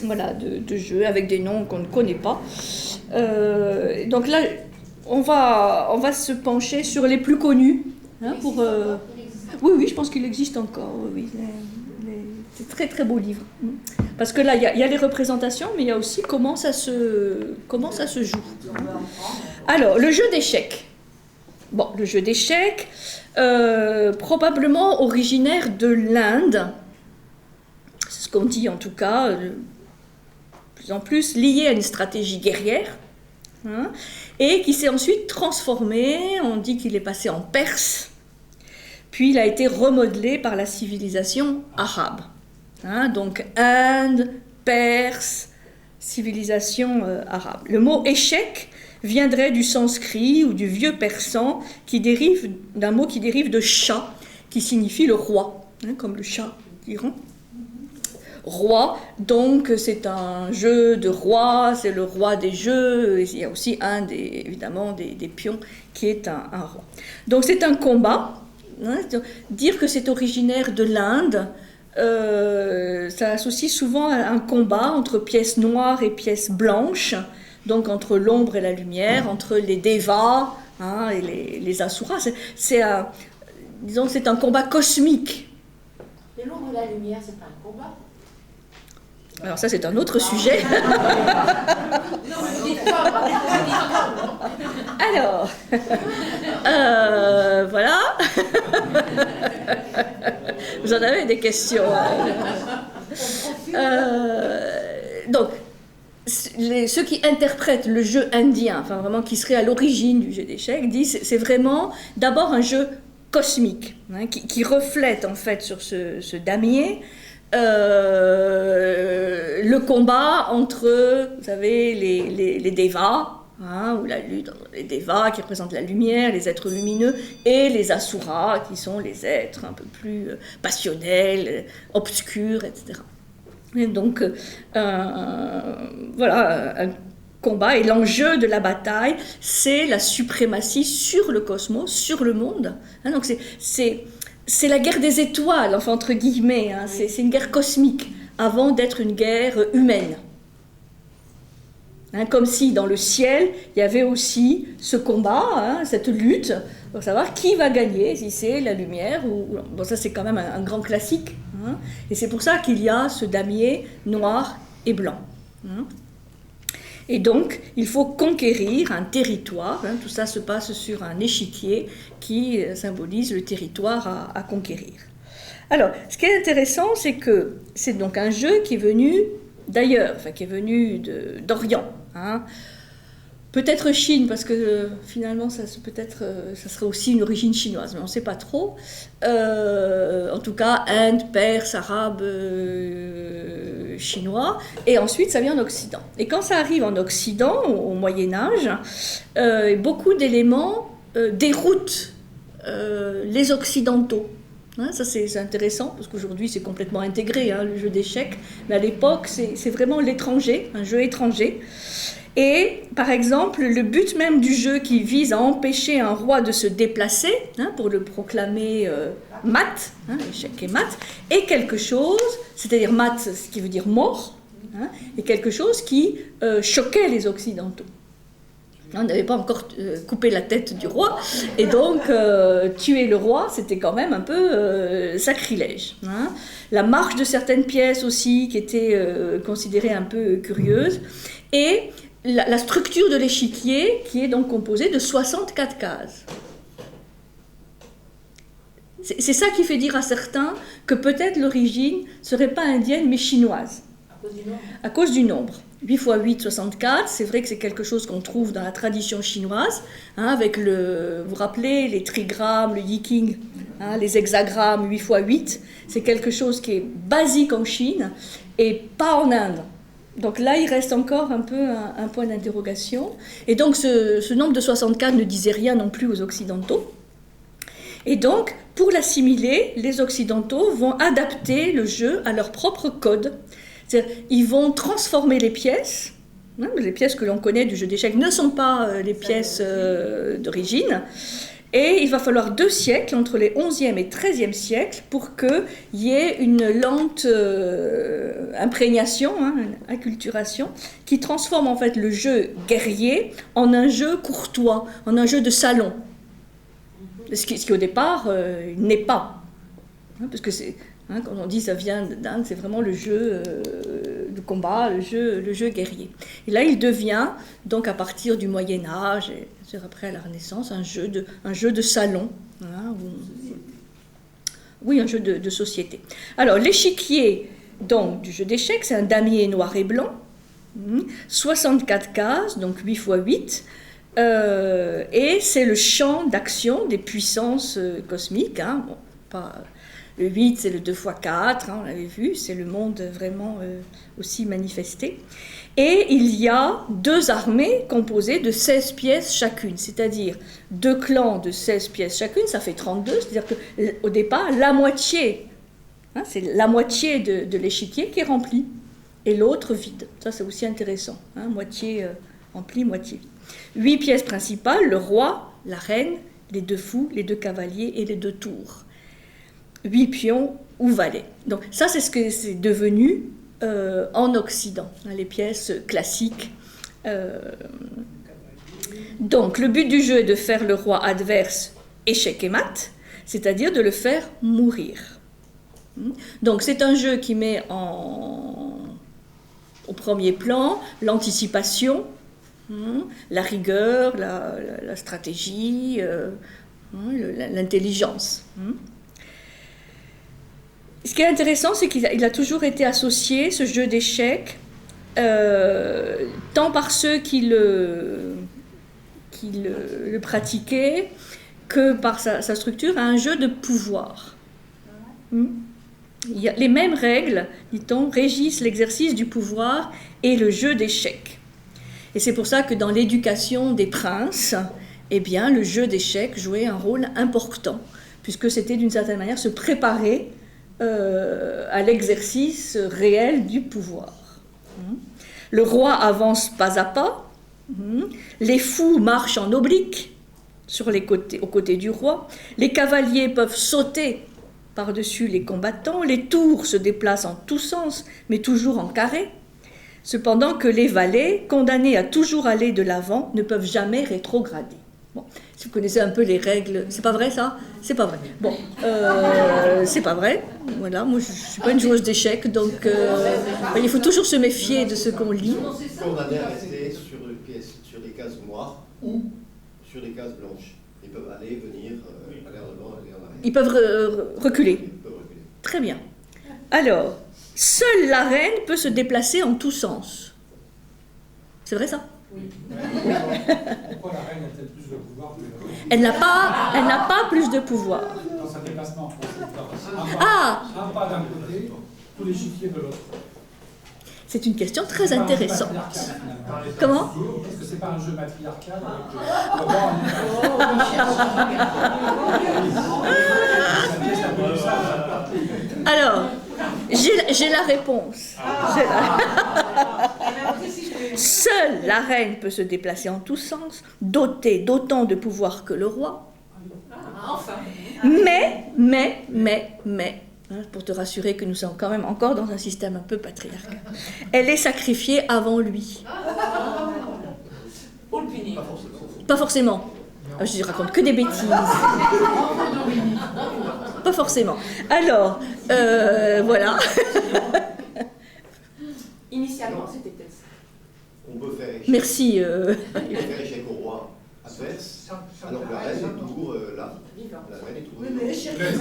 voilà, de jeux avec des noms qu'on ne connaît pas. Donc là, on va se pencher sur les plus connus. Hein, pour, oui, je pense qu'il existe encore. Oui, c'est très très beau livre. Parce que là, il y a les représentations, mais il y a aussi comment ça se joue. Alors, le jeu d'échecs. Bon, le jeu d'échecs, probablement originaire de l'Inde. C'est ce qu'on dit en tout cas. En plus lié à une stratégie guerrière, hein, et qui s'est ensuite transformé, on dit qu'il est passé en Perse, puis il a été remodelé par la civilisation arabe. Hein, donc Inde, Perse, civilisation arabe. Le mot échec viendrait du sanskrit ou du vieux persan, d'un mot qui dérive de Shah, qui signifie le roi, hein, comme le Shah d'Iran. Roi, donc c'est un jeu de roi, c'est le roi des jeux, il y a aussi évidemment des pions qui est un roi. Donc c'est un combat, hein, dire que c'est originaire de l'Inde, ça associe souvent à un combat entre pièces noires et pièces blanches, donc entre l'ombre et la lumière, entre les devas, hein, et les asuras, c'est un combat cosmique. Mais l'ombre et la lumière, c'est pas un combat. Alors ça, c'est un autre sujet. Alors, voilà. Vous en avez des questions. Donc, ceux qui interprètent le jeu indien, enfin vraiment qui serait à l'origine du jeu d'échecs, disent c'est vraiment d'abord un jeu cosmique, hein, qui reflète en fait sur ce damier le combat entre, vous savez, les devas, hein, ou la lutte entre les devas qui représentent la lumière, les êtres lumineux, et les asuras qui sont les êtres un peu plus passionnels, obscurs, etc. Et donc, voilà, un combat, et l'enjeu de la bataille, c'est la suprématie sur le cosmos, sur le monde. Hein, donc c'est la guerre des étoiles, enfin entre guillemets, hein, c'est une guerre cosmique, avant d'être une guerre humaine. Hein, comme si dans le ciel, il y avait aussi ce combat, hein, cette lutte, pour savoir qui va gagner, si c'est la lumière ou... Bon, ça c'est quand même un grand classique, hein, et c'est pour ça qu'il y a ce damier noir et blanc. Hein. Et donc, il faut conquérir un territoire, hein, tout ça se passe sur un échiquier qui symbolise le territoire à conquérir. Alors, ce qui est intéressant, c'est que c'est donc un jeu qui est venu d'ailleurs, enfin qui est venu d'Orient, hein. Peut-être Chine, parce que finalement, ça serait aussi une origine chinoise, mais on ne sait pas trop. En tout cas, Inde, Perse, Arabe, chinois, et ensuite ça vient en Occident. Et quand ça arrive en Occident, au Moyen-Âge, beaucoup d'éléments déroutent les Occidentaux. Hein, ça c'est intéressant, parce qu'aujourd'hui c'est complètement intégré, hein, le jeu d'échecs, mais à l'époque c'est vraiment l'étranger, un jeu étranger. Et par exemple, le but même du jeu qui vise à empêcher un roi de se déplacer, hein, pour le proclamer mat, hein, échec et mat, est quelque chose, c'est-à-dire mat, ce qui veut dire mort, hein, est quelque chose qui choquait les Occidentaux. On n'avait pas encore coupé la tête du roi, et donc tuer le roi, c'était quand même un peu sacrilège. Hein. La marche de certaines pièces aussi, qui étaient considérées un peu curieuses, et la structure de l'échiquier, qui est donc composée de 64 cases. C'est ça qui fait dire à certains que peut-être l'origine ne serait pas indienne, mais chinoise. À cause du nombre. 8 x 8, 64, c'est vrai que c'est quelque chose qu'on trouve dans la tradition chinoise, hein, avec vous vous rappelez, les trigrammes, le yiking, hein, les hexagrammes 8 x 8, c'est quelque chose qui est basique en Chine et pas en Inde. Donc là, il reste encore un peu un point d'interrogation. Et donc ce nombre de 64 ne disait rien non plus aux Occidentaux. Et donc, pour l'assimiler, les Occidentaux vont adapter le jeu à leur propre code. C'est-à-dire, ils vont transformer les pièces. Hein, les pièces que l'on connaît du jeu d'échecs ne sont pas les pièces d'origine. Et il va falloir 2 siècles, entre les 11e et 13e siècles, pour qu'il y ait une lente imprégnation, hein, une acculturation, qui transforme en fait le jeu guerrier en un jeu courtois, en un jeu de salon. Ce qui au départ n'est pas. Hein, parce que c'est... Hein, quand on dit ça vient d'Inde, c'est vraiment le jeu de combat, le jeu guerrier. Et là, il devient, donc à partir du Moyen-Âge, et après à la Renaissance, un jeu de salon. Hein, oui, un jeu de société. Alors, l'échiquier donc, du jeu d'échecs, c'est un damier noir et blanc, 64 cases, donc 8 x 8, et c'est le champ d'action des puissances cosmiques, hein, bon, pas... Le 8, c'est le 2 x 4, hein, on l'avait vu, c'est le monde vraiment aussi manifesté. Et il y a 2 armées composées de 16 pièces chacune, c'est-à-dire 2 clans de 16 pièces chacune, ça fait 32, c'est-à-dire qu'au départ, la moitié, hein, c'est la moitié de l'échiquier qui est remplie, et l'autre vide. Ça, c'est aussi intéressant, hein, moitié remplie, moitié vide. 8 pièces principales, le roi, la reine, les 2 fous, les 2 cavaliers et les 2 tours. 8 pions ou valets. Donc ça, c'est ce que c'est devenu en Occident, hein, les pièces classiques. Donc le but du jeu est de faire le roi adverse échec et mat, c'est-à-dire de le faire mourir. Donc c'est un jeu qui met au premier plan l'anticipation, la rigueur, la stratégie, l'intelligence. Ce qui est intéressant, c'est qu'il a toujours été associé, ce jeu d'échecs, tant par ceux qui le pratiquaient que par sa structure, à un jeu de pouvoir. Les mêmes règles, dit-on, régissent l'exercice du pouvoir et le jeu d'échecs. Et c'est pour ça que dans l'éducation des princes, eh bien, le jeu d'échecs jouait un rôle important, puisque c'était d'une certaine manière se préparer à l'exercice réel du pouvoir. Le roi avance pas à pas, les fous marchent en oblique aux côtés du roi, les cavaliers peuvent sauter par-dessus les combattants, les tours se déplacent en tous sens, mais toujours en carré, cependant que les valets, condamnés à toujours aller de l'avant, ne peuvent jamais rétrograder. Bon, si vous connaissez un peu les règles, c'est pas vrai ça ? C'est pas vrai. Bon, c'est pas vrai. Voilà, moi je suis pas une joueuse d'échecs, donc il faut toujours se méfier de ce qu'on lit. Condamnés à rester sur les cases noires ou sur les cases blanches. Ils peuvent aller, venir, aller en avant, aller en arrière. Ils peuvent reculer. Ils peuvent reculer. Très bien. Alors, seule la reine peut se déplacer en tous sens. C'est vrai ça ? Oui. Pourquoi la reine a-t-elle plus de pouvoir que le roi ? Elle n'a pas plus de pouvoir. Dans sa déplacement, un pas d'un côté, tout l'échiquier de l'autre. C'est une question très intéressante. Comment ? Est-ce que c'est pas un jeu matriarcal avec le roi en Alors, j'ai la réponse. Seule la reine peut se déplacer en tous sens, dotée d'autant de pouvoir que le roi. Mais, hein, pour te rassurer que nous sommes quand même encore dans un système un peu patriarcal, elle est sacrifiée avant lui. Pour le punir. Pas forcément. Je raconte que des bêtises. Pas forcément. Alors, voilà. Initialement, c'était peut-être ça. On peut faire échec. Merci. On peut faire échec au roi adverse, alors que la reine est toujours là. La reine est toujours là.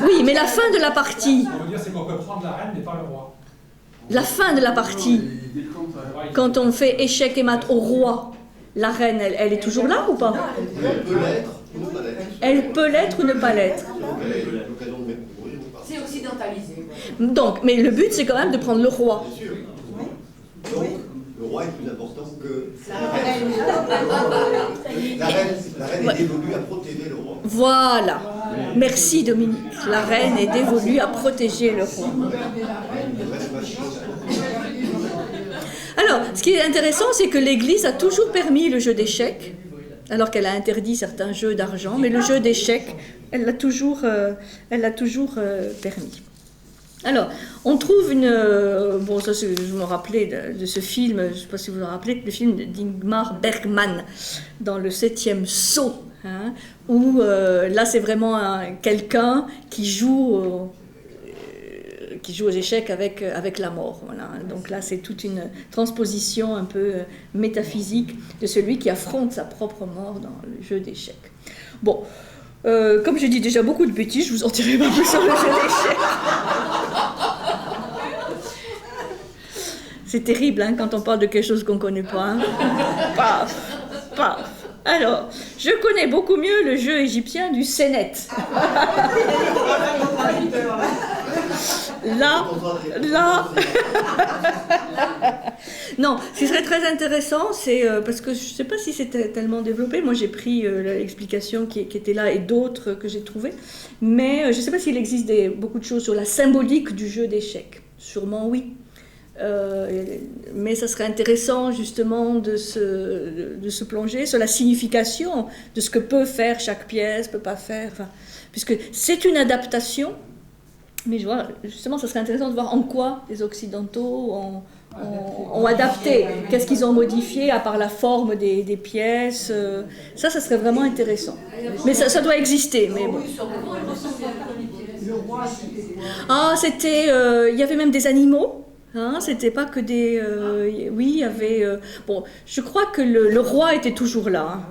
Oui, mais la fin de la partie. Ce qu'on veut dire, c'est qu'on peut prendre la reine, mais pas le roi. La fin de la partie. Quand on fait échec et mat au roi, la reine, elle est toujours là ou pas? Elle peut l'être ou ne pas l'être. Elle peut l'être ou ne pas l'être. Donc elle a eu l'occasion de même mourir ou pas. C'est occidentalisé. Donc, mais le but, c'est quand même de prendre le roi. Bien sûr. Donc, le roi est plus important que la reine. La reine est dévolue à protéger le roi. Voilà. Merci Dominique. La reine est dévolue à protéger le roi. Alors, ce qui est intéressant, c'est que l'Église a toujours permis le jeu d'échecs, alors qu'elle a interdit certains jeux d'argent, mais le jeu d'échecs, elle l'a toujours permis. Alors, on trouve une... bon, ça, je me rappelais de ce film, je ne sais pas si vous vous rappelez, le film d'Ingmar Bergman, dans le 7e Sceau, hein, où là, c'est vraiment quelqu'un qui joue aux échecs avec la mort. Voilà. Donc là, c'est toute une transposition un peu métaphysique de celui qui affronte sa propre mort dans le jeu d'échecs. Bon. Comme je dis déjà beaucoup de bêtises, je vous en dirai pas plus sur le jeu d'échecs. C'est terrible hein, quand on parle de quelque chose qu'on ne connaît pas. Hein. Paf, paf. Alors, je connais beaucoup mieux le jeu égyptien du Sénet. Là. Non, ce qui serait très intéressant, c'est parce que je ne sais pas si c'était tellement développé. Moi, j'ai pris l'explication qui était là et d'autres que j'ai trouvées. Mais je ne sais pas s'il existe beaucoup de choses sur la symbolique du jeu d'échecs. Sûrement oui. Mais ça serait intéressant justement de se plonger sur la signification de ce que peut faire chaque pièce, peut pas faire. Enfin, puisque c'est une adaptation. Mais justement, ça serait intéressant de voir en quoi les Occidentaux ont adapté. Qu'est-ce qu'ils ont modifié à part la forme des pièces. Ça serait vraiment intéressant. Mais ça doit exister. Mais bon. Ah, c'était... il y avait même des animaux. Hein, c'était pas que des... oui, il y avait... bon, je crois que le roi était toujours là. Hein.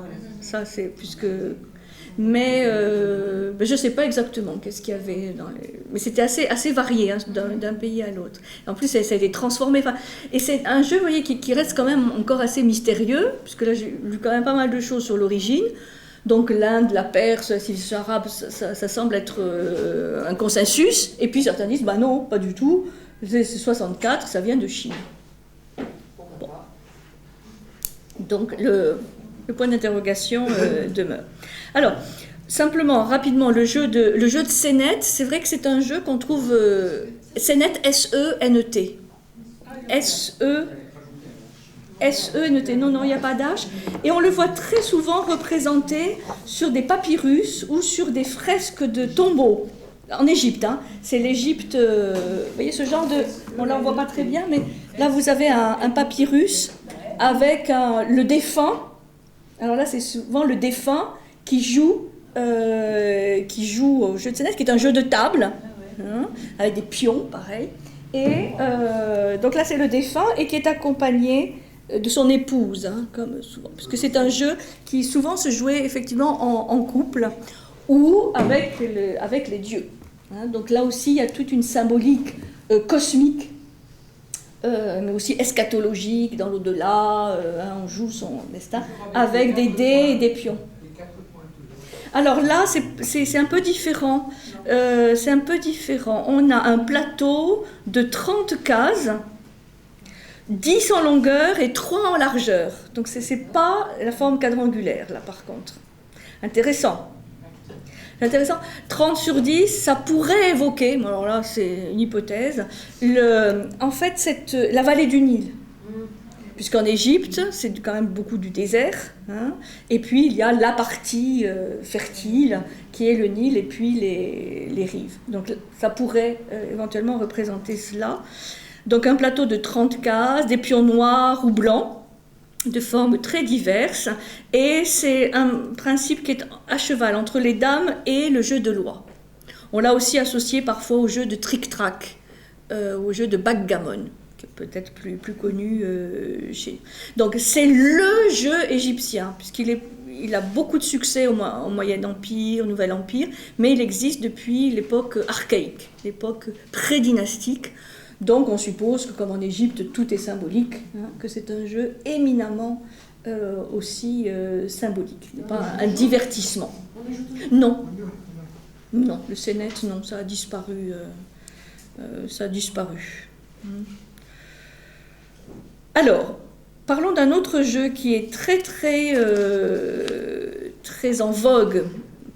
Ça, c'est... puisque... Mais je ne sais pas exactement qu'est-ce qu'il y avait dans les... Mais c'était assez varié hein, d'un pays à l'autre. En plus, ça a été transformé. Et c'est un jeu, vous voyez, qui reste quand même encore assez mystérieux, puisque là, j'ai lu quand même pas mal de choses sur l'origine. Donc l'Inde, la Perse, la civilisation arabe, ça semble être un consensus. Et puis certains disent, bah non, pas du tout. C'est 64, ça vient de Chine. Bon. Donc le point d'interrogation demeure. Alors, simplement, rapidement, le jeu de Senet, c'est vrai que c'est un jeu qu'on trouve... Senet, S-E-N-E-T. S-E-N-E-T. Non, il n'y a pas d'H. Et on le voit très souvent représenté sur des papyrus ou sur des fresques de tombeaux. En Égypte, hein. C'est l'Égypte... vous voyez ce genre de... Bon, là, on ne voit pas très bien, mais là, vous avez un papyrus avec le défunt. Alors là, c'est souvent le défunt qui joue au jeu de Senet, qui est un jeu de table, hein, avec des pions, pareil. Et donc là, c'est le défunt et qui est accompagné de son épouse, hein, comme souvent. Puisque c'est un jeu qui souvent se jouait effectivement en couple ou avec les dieux. Hein. Donc là aussi, il y a toute une symbolique cosmique, mais aussi eschatologique, dans l'au-delà. Hein, on joue son destin avec des dés et des pions. Alors là, c'est un peu différent. On a un plateau de 30 cases, 10 en longueur et 3 en largeur. Donc c'est pas la forme quadrangulaire, là, par contre. Intéressant. C'est intéressant. 30 sur 10, ça pourrait évoquer, alors là c'est une hypothèse, en fait la vallée du Nil. Puisqu'en Égypte, c'est quand même beaucoup du désert. Hein, et puis il y a la partie fertile qui est le Nil et puis les rives. Donc ça pourrait éventuellement représenter cela. Donc un plateau de 30 cases, des pions noirs ou blancs, de formes très diverses, et c'est un principe qui est à cheval entre les dames et le jeu de loi. On l'a aussi associé parfois au jeu de trick-track, au jeu de backgammon, qui est peut-être plus connu chez nous. Donc c'est le jeu égyptien, puisqu'il a beaucoup de succès au Moyen Empire, au Nouvel Empire, mais il existe depuis l'époque archaïque, l'époque pré-dynastique. Donc on suppose que comme en Égypte tout est symbolique, hein, que c'est un jeu éminemment aussi symbolique, pas un divertissement. Non, non, le Sénet, non, ça a disparu. Alors, parlons d'un autre jeu qui est très en vogue,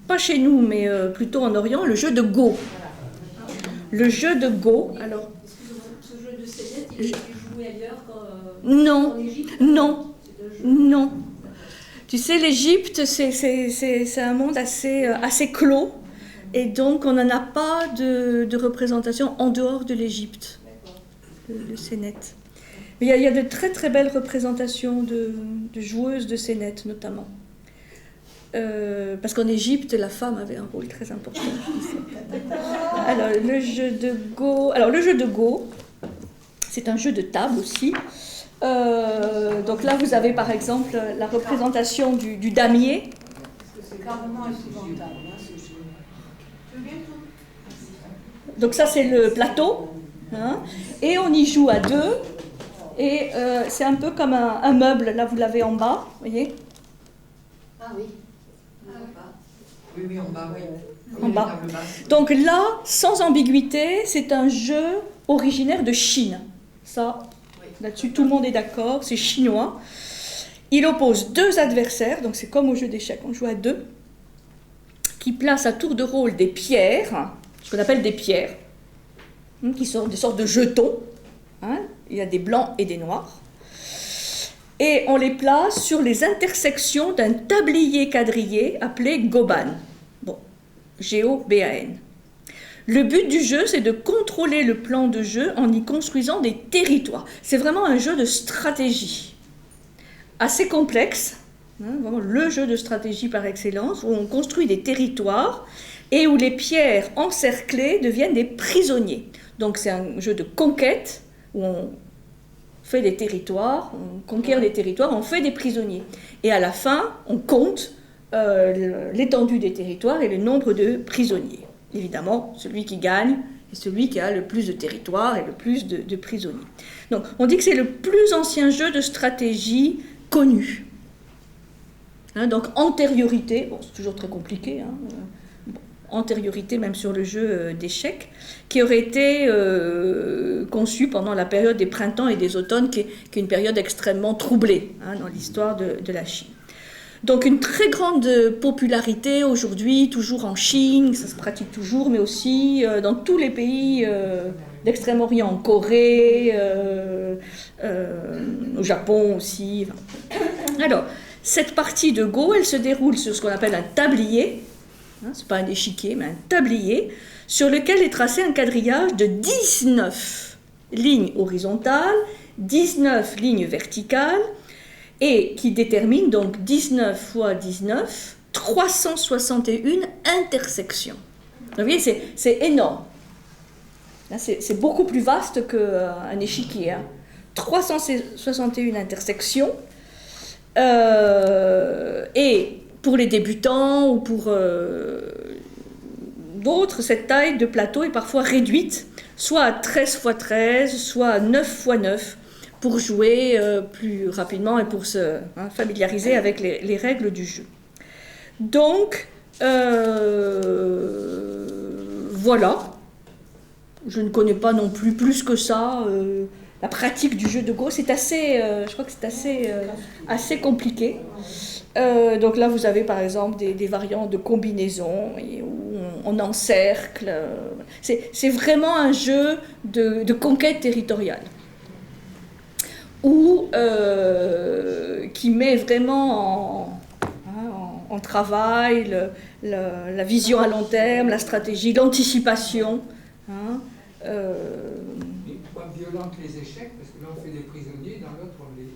pas chez nous, mais plutôt en Orient, le jeu de Go. Le jeu de Go, alors... Il est joué ailleurs non, en Égypte? Non, non. Tu sais, l'Égypte, c'est un monde assez clos, et donc on n'en a pas de représentation en dehors de l'Égypte, le Sénet. Mais il y a de très belles représentations de joueuses de Sénet, notamment. Parce qu'en Égypte, la femme avait un rôle très important. Alors, le jeu de Go, c'est un jeu de table aussi. Donc là, vous avez par exemple la représentation du damier. C'est carrément épouvantable. Donc ça, c'est le plateau. Hein, et on y joue à deux. Et c'est un peu comme un meuble. Là, vous l'avez en bas. Vous voyez? Ah oui. Oui, en bas, oui. En bas. Donc là, sans ambiguïté, c'est un jeu originaire de Chine. Ça, là-dessus, tout le monde est d'accord, c'est chinois. Il oppose deux adversaires, donc c'est comme au jeu d'échecs, on joue à deux, qui placent à tour de rôle des pierres, ce qu'on appelle des pierres, qui sont des sortes de jetons. Hein, il y a des blancs et des noirs. Et on les place sur les intersections d'un tablier quadrillé appelé Goban. Bon, G-O-B-A-N. Le but du jeu, c'est de contrôler le plan de jeu en y construisant des territoires. C'est vraiment un jeu de stratégie, assez complexe, hein, vraiment le jeu de stratégie par excellence, où on construit des territoires et où les pierres encerclées deviennent des prisonniers. Donc c'est un jeu de conquête, où on fait des territoires, on conquiert des territoires, on fait des prisonniers. Et à la fin, on compte l'étendue des territoires et le nombre de prisonniers. Évidemment, celui qui gagne est celui qui a le plus de territoire et le plus de prisonniers. Donc, on dit que c'est le plus ancien jeu de stratégie connu. Hein, donc, antériorité, bon, c'est toujours très compliqué, hein, antériorité même sur le jeu d'échecs, qui aurait été conçu pendant la période des printemps et des automnes, qui est une période extrêmement troublée hein, dans l'histoire de la Chine. Donc une très grande popularité aujourd'hui, toujours en Chine, ça se pratique toujours, mais aussi dans tous les pays d'Extrême-Orient, en Corée, au Japon aussi. Alors, cette partie de Go, elle se déroule sur ce qu'on appelle un tablier, hein, c'est pas un échiquier, mais un tablier, sur lequel est tracé un quadrillage de 19 lignes horizontales, 19 lignes verticales, et qui détermine donc 19 fois 19, 361 intersections. Donc, vous voyez, c'est énorme. Là, c'est beaucoup plus vaste qu'un échiquier. Hein. 361 intersections. Et pour les débutants ou pour d'autres, cette taille de plateau est parfois réduite, soit à 13 x 13, soit à 9 x 9, pour jouer plus rapidement et pour se familiariser avec les règles du jeu. Donc, voilà. Je ne connais pas non plus que ça la pratique du jeu de Go. C'est assez, je crois que c'est assez compliqué. Donc là, vous avez par exemple des variantes de combinaison où on encercle. C'est vraiment un jeu de conquête territoriale. Qui met vraiment en travail la vision à long terme, la stratégie, l'anticipation. Pas violent que les échecs, parce que là on fait des prisonniers, dans l'autre on les...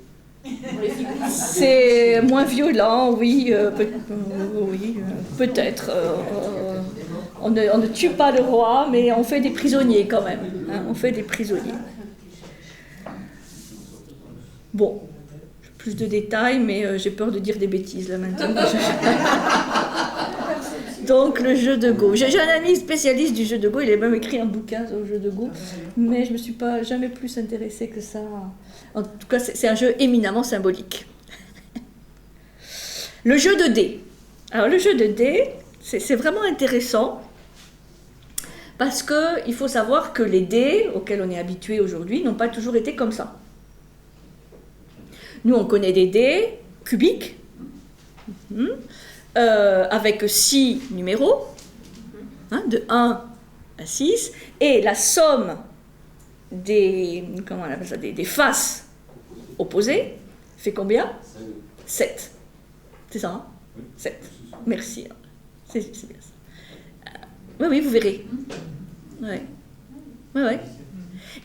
C'est moins violent, oui, peut-être. On ne tue pas le roi, mais on fait des prisonniers quand même. On fait des prisonniers. Bon, plus de détails, mais j'ai peur de dire des bêtises là maintenant. Donc le jeu de Go. J'ai un ami spécialiste du jeu de Go, il a même écrit un bouquin sur le jeu de Go, mais je ne me suis jamais plus intéressée que ça. En tout cas, c'est un jeu éminemment symbolique. Le jeu de dés. Alors le jeu de dés, c'est vraiment intéressant parce qu'il faut savoir que les dés auxquels on est habitué aujourd'hui n'ont pas toujours été comme ça. Nous, on connaît des dés cubiques, avec 6 numéros, de 1 à 6, et la somme des faces opposées fait combien? 7. C'est ça, hein? 7. Merci. C'est bien ça. Oui, vous verrez. Oui.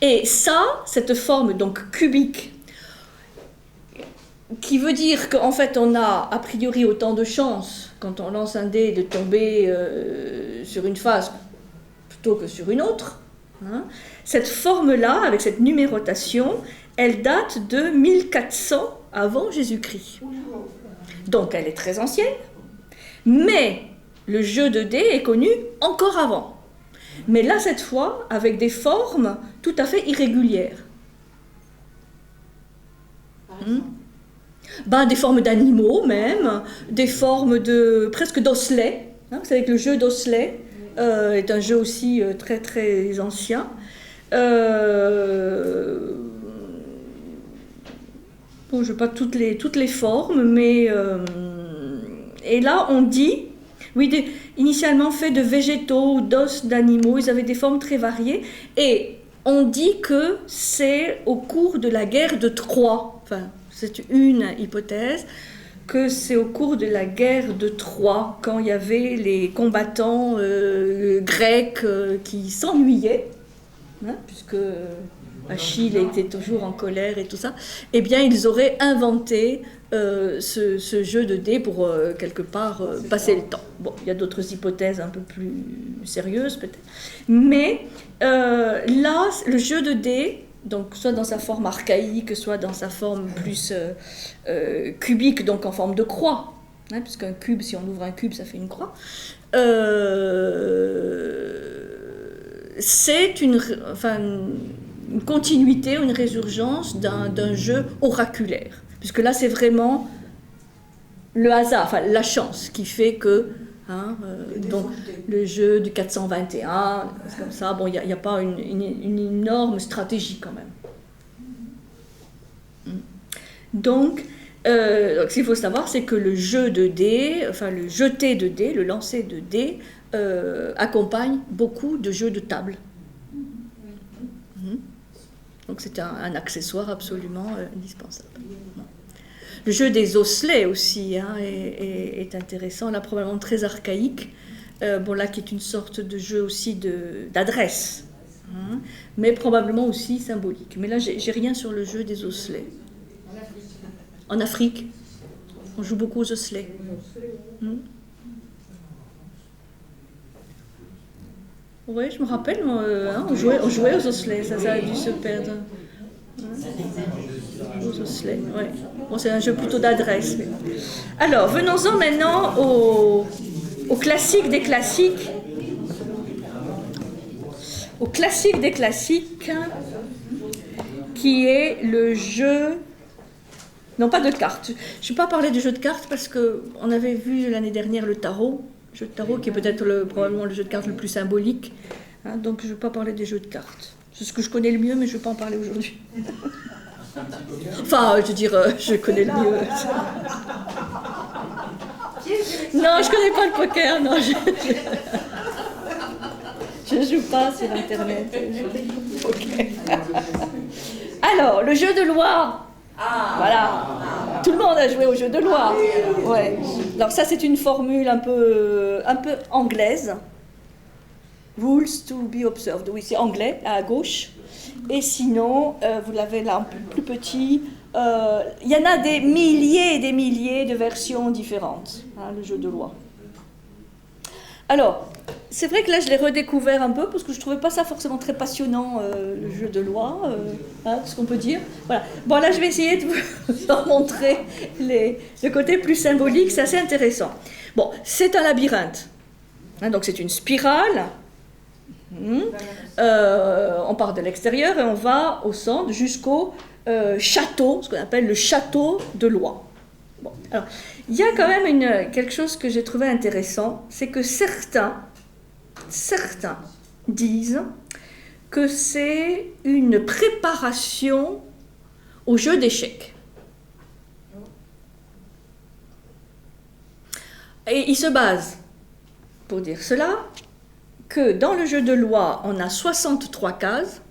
Et ça, cette forme donc cubique, qui veut dire qu'en fait on a a priori autant de chances quand on lance un dé de tomber sur une face plutôt que sur une autre. Cette forme-là, avec cette numérotation, elle date de 1400 avant Jésus-Christ. Donc elle est très ancienne, mais le jeu de dés est connu encore avant. Mais là, cette fois, avec des formes tout à fait irrégulières. Des formes d'animaux même, des formes presque d'osselets. Vous savez que le jeu d'osselets est un jeu aussi très très ancien. Je n'ai pas toutes les formes, mais... et là, on dit, initialement fait de végétaux ou d'os d'animaux, ils avaient des formes très variées, et on dit que c'est au cours de la guerre de Troie, c'est une hypothèse, que c'est au cours de la guerre de Troie, quand il y avait les combattants grecs qui s'ennuyaient, puisque Achille était toujours en colère et tout ça, eh bien ils auraient inventé ce jeu de dés pour quelque part passer le temps. Bon, il y a d'autres hypothèses un peu plus sérieuses peut-être, mais là, le jeu de dés, donc soit dans sa forme archaïque, soit dans sa forme plus cubique, donc en forme de croix, puisqu'un cube, si on ouvre un cube, ça fait une croix, c'est une continuité ou une résurgence d'un jeu oraculaire, puisque là c'est vraiment le hasard, la chance qui fait que donc le jeu du 421, c'est comme ça, il n'y a pas une énorme stratégie quand même. Donc ce qu'il faut savoir, c'est que le jeu de dés, le jeter de dés, le lancer de dés, accompagne beaucoup de jeux de table. Donc c'est un accessoire absolument indispensable. Le jeu des osselets aussi est intéressant, là probablement très archaïque, là qui est une sorte de jeu aussi d'adresse, mais probablement aussi symbolique. Mais là j'ai rien sur le jeu des osselets. En Afrique, on joue beaucoup aux osselets. Oui, je me rappelle, on jouait aux osselets, ça a dû se perdre. Aux osselets, oui. Bon, c'est un jeu plutôt d'adresse. Mais... Alors, venons-en maintenant au classique des classiques. Au classique des classiques, qui est le jeu... Non, pas de cartes. Je ne vais pas parler du jeu de cartes parce qu'on avait vu l'année dernière le tarot. Le jeu de tarot qui est peut-être probablement le jeu de cartes le plus symbolique. Donc je ne vais pas parler des jeux de cartes. C'est ce que je connais le mieux, mais je ne vais pas en parler aujourd'hui. Je veux dire, je connais le mieux. Non, je connais pas le poker, non. Je joue pas sur Internet. Okay. Alors, le jeu de loi. Voilà. Tout le monde a joué au jeu de loi. Ouais. Alors ça, c'est une formule un peu anglaise. Rules to be observed. Oui, c'est anglais, à gauche. Et sinon, vous l'avez là un peu plus petit. Il y en a des milliers et des milliers de versions différentes, hein, le jeu de loi. Alors, c'est vrai que là, je l'ai redécouvert un peu parce que je ne trouvais pas ça forcément très passionnant, le jeu de loi, hein, ce qu'on peut dire. Voilà. Bon, là, je vais essayer de vous en montrer le côté plus symbolique, c'est assez intéressant. Bon, c'est un labyrinthe. Hein, donc, c'est une spirale. On part de l'extérieur et on va au centre jusqu'au château, ce qu'on appelle le château de loi. Bon, alors, il y a quand même quelque chose que j'ai trouvé intéressant, c'est que certains disent que c'est une préparation au jeu d'échecs. Et ils se basent, pour dire cela, que dans le jeu de loi, on a 63 cases.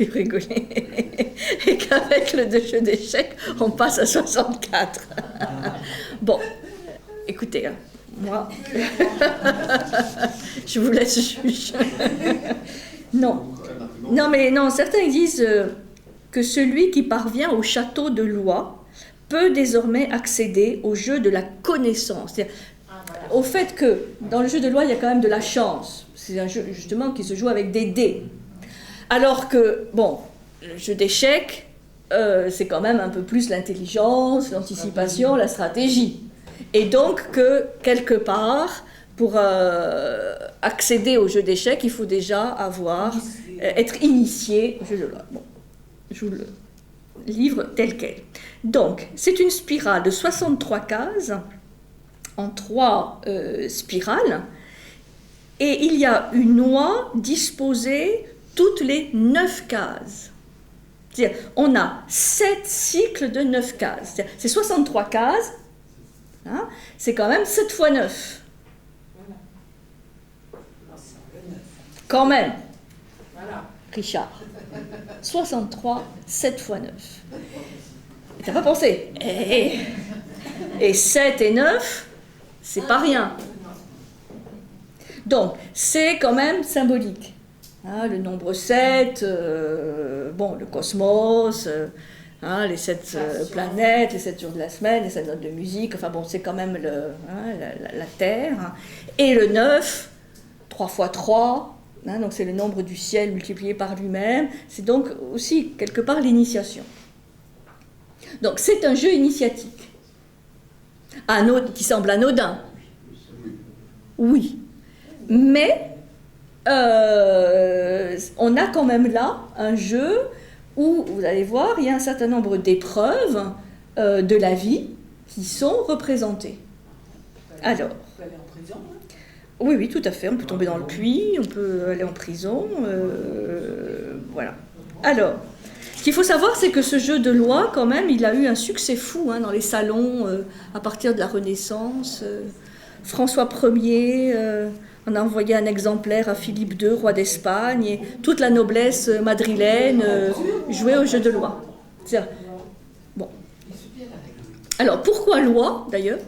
Il rigolait. Et qu'avec le jeu d'échecs, on passe à 64. Bon, écoutez, hein, moi, je vous laisse juger. Non, mais certains disent que celui qui parvient au château de loi peut désormais accéder au jeu de la connaissance. C'est-à-dire, au fait que dans le jeu de loi, il y a quand même de la chance. C'est un jeu justement qui se joue avec des dés. Alors que, bon, le jeu d'échecs, c'est quand même un peu plus l'intelligence, l'anticipation, la stratégie. Et donc que, quelque part, pour accéder au jeu d'échecs, il faut déjà être initié au jeu de loi. Bon, je vous le livre tel quel. Donc, c'est une spirale de 63 cases, en 3 spirales, et il y a une noix disposée toutes les 9 cases. C'est-à-dire, on a 7 cycles de 9 cases. C'est 63 cases, hein, c'est quand même 7 fois 9. Quand même. Richard. 63, 7 fois 9. T'as pas pensé? Et 7 et 9, c'est pas rien. Donc, c'est quand même symbolique. Hein, le nombre 7, le cosmos, les 7 planètes, les 7 jours de la semaine, les 7 notes de musique, enfin bon, c'est quand même la Terre. Hein. Et le 9, 3 fois 3, hein, donc c'est le nombre du ciel multiplié par lui-même. C'est donc aussi, quelque part, l'initiation. Donc, c'est un jeu initiatique. Qui semble anodin. Oui. Mais on a quand même là un jeu où, vous allez voir, il y a un certain nombre d'épreuves de la vie qui sont représentées. Alors, On peut aller en prison, hein? Oui, tout à fait. On peut tomber dans le puits, on peut aller en prison. Voilà. Alors, ce qu'il faut savoir, c'est que ce jeu de loi, quand même, il a eu un succès fou hein, dans les salons à partir de la Renaissance. François Ier en a envoyé un exemplaire à Philippe II, roi d'Espagne, et toute la noblesse madrilène jouait au jeu de loi. Bon. Alors, pourquoi loi, d'ailleurs?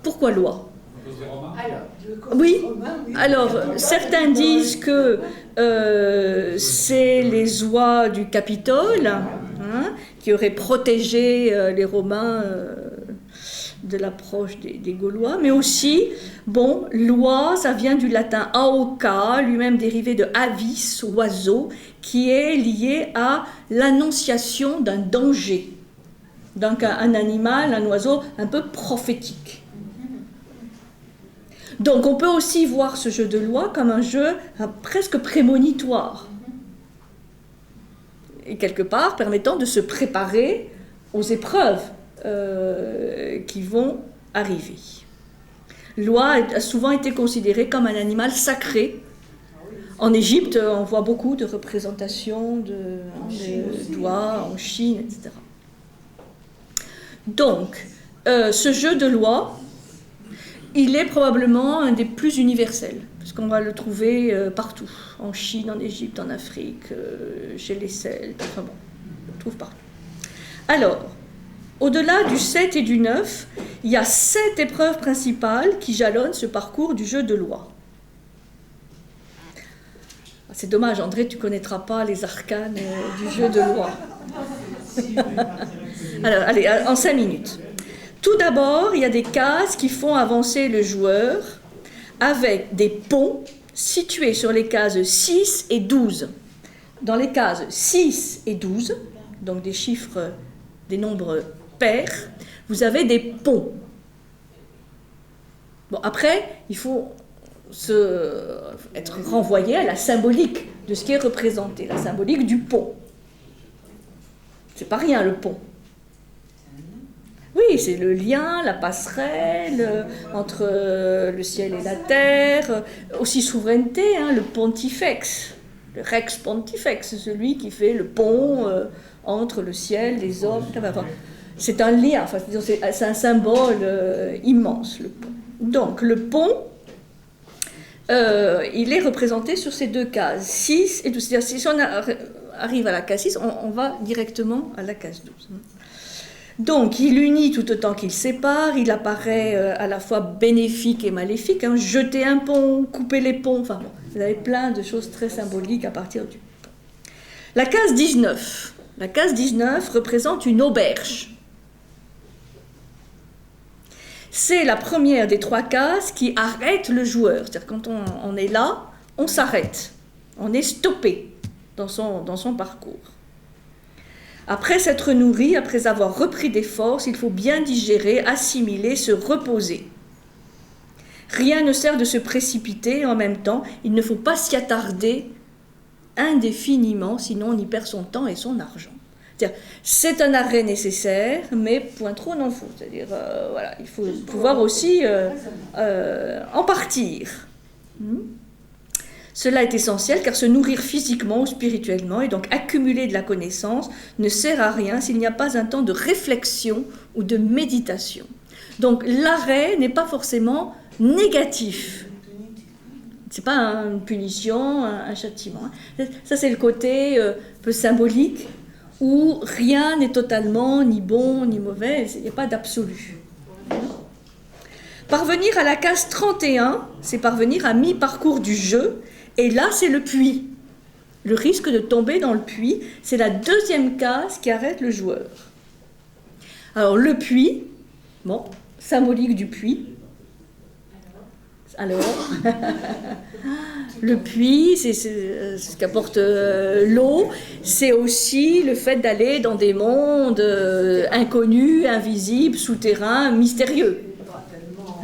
Pourquoi loi? Oui, alors certains disent que c'est les oies du Capitole hein, qui auraient protégé les Romains de l'approche des Gaulois, mais aussi, bon, loi, ça vient du latin aoca, lui-même dérivé de avis, oiseau, qui est lié à l'annonciation d'un danger. Donc un animal, un oiseau un peu prophétique. Donc on peut aussi voir ce jeu de loi comme un jeu presque prémonitoire. Et quelque part permettant de se préparer aux épreuves qui vont arriver. L'oie a souvent été considérée comme un animal sacré. En Égypte, on voit beaucoup de représentations d'oies, en Chine, etc. Donc, ce jeu de loi, il est probablement un des plus universels, parce qu'on va le trouver partout, en Chine, en Égypte, en Afrique, chez les Celtes, enfin bon, on le trouve partout. Alors, au-delà du 7 et du 9, il y a 7 épreuves principales qui jalonnent ce parcours du jeu de loi. C'est dommage, André, tu ne connaîtras pas les arcanes du jeu de loi. Alors, allez, en 5 minutes. Tout d'abord, il y a des cases qui font avancer le joueur avec des ponts situés sur les cases 6 et 12. Dans les cases 6 et 12, donc des chiffres, des nombres pairs, vous avez des ponts. Bon, après, il faut être renvoyé à la symbolique de ce qui est représenté, la symbolique du pont. C'est pas rien, le pont. Oui, c'est le lien, la passerelle entre le ciel et la terre, aussi souveraineté, hein, le pontifex, le rex pontifex, celui qui fait le pont entre le ciel, les hommes. Enfin, c'est un lien, enfin, c'est un symbole immense, le pont. Donc, le pont, il est représenté sur ces 2 cases, 6 et 12. C'est-à-dire, si on arrive à la case 6, on va directement à la case 12. Donc, il unit tout autant qu'il sépare, il apparaît à la fois bénéfique et maléfique, hein, jeter un pont, couper les ponts, enfin bon, vous avez plein de choses très symboliques à partir du pont. La case 19. La case 19 représente une auberge. C'est la première des 3 cases qui arrête le joueur. C'est-à-dire quand on est là, on s'arrête. On est stoppé dans son parcours. Après s'être nourri, après avoir repris des forces, il faut bien digérer, assimiler, se reposer. Rien ne sert de se précipiter, en même temps, il ne faut pas s'y attarder indéfiniment, sinon on y perd son temps et son argent. C'est un arrêt nécessaire, mais point trop n'en faut. C'est-à-dire, voilà, il faut pouvoir aussi en partir. Cela est essentiel car se nourrir physiquement ou spirituellement et donc accumuler de la connaissance ne sert à rien s'il n'y a pas un temps de réflexion ou de méditation. Donc l'arrêt n'est pas forcément négatif. C'est pas une punition, un châtiment. Ça c'est le côté un peu symbolique où rien n'est totalement ni bon ni mauvais, il n'y a pas d'absolu. Parvenir à la case 31, c'est parvenir à mi-parcours du jeu. Et là, c'est le puits. Le risque de tomber dans le puits, c'est la 2e case qui arrête le joueur. Alors, le puits, bon, symbolique du puits. Alors, le puits, c'est ce qu'apporte l'eau. C'est aussi le fait d'aller dans des mondes inconnus, invisibles, souterrains, mystérieux.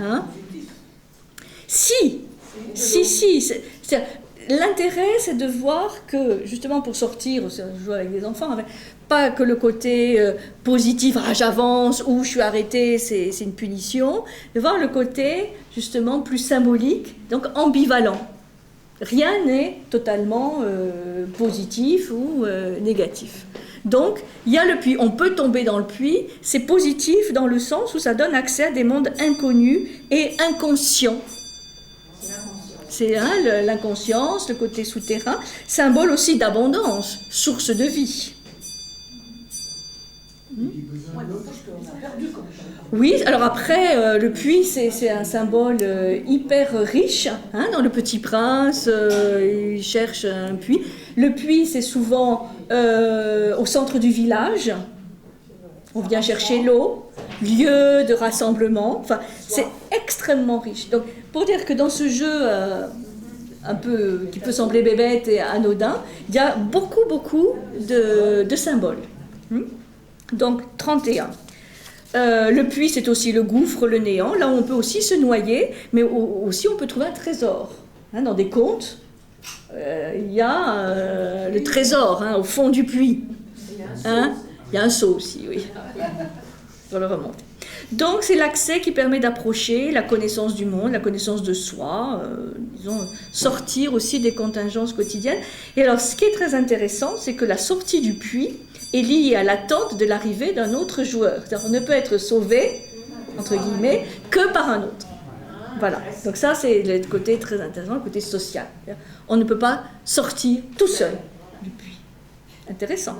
Hein? Si. L'intérêt, c'est de voir que, justement, pour sortir, jouer avec des enfants, pas que le côté positif, j'avance, ou je suis arrêté, c'est une punition, mais voir le côté, justement, plus symbolique, donc ambivalent. Rien n'est totalement positif ou négatif. Donc, il y a le puits, on peut tomber dans le puits, c'est positif dans le sens où ça donne accès à des mondes inconnus et inconscients. C'est l'inconscience, le côté souterrain, symbole aussi d'abondance, source de vie. Oui, alors après, le puits, c'est un symbole hyper riche. Hein, dans Le Petit Prince, il cherche un puits. Le puits, c'est souvent au centre du village. On vient chercher l'eau, lieu de rassemblement. Enfin, c'est extrêmement riche. Donc, pour dire que dans ce jeu un peu qui peut sembler bébête et anodin, il y a beaucoup de symboles. Donc, 31. Le puits, c'est aussi le gouffre, le néant. Là, on peut aussi se noyer, mais aussi on peut trouver un trésor. Hein, dans des contes, il y a le trésor au fond du puits. Hein, il y a un seau aussi, oui, pour le remonter. Donc, c'est l'accès qui permet d'approcher la connaissance du monde, la connaissance de soi, disons, sortir aussi des contingences quotidiennes. Et alors, ce qui est très intéressant, c'est que la sortie du puits est liée à l'attente de l'arrivée d'un autre joueur. C'est-à-dire, on ne peut être sauvé entre guillemets, que par un autre. Voilà, donc ça c'est le côté très intéressant, le côté social. On ne peut pas sortir tout seul du puits. Intéressant.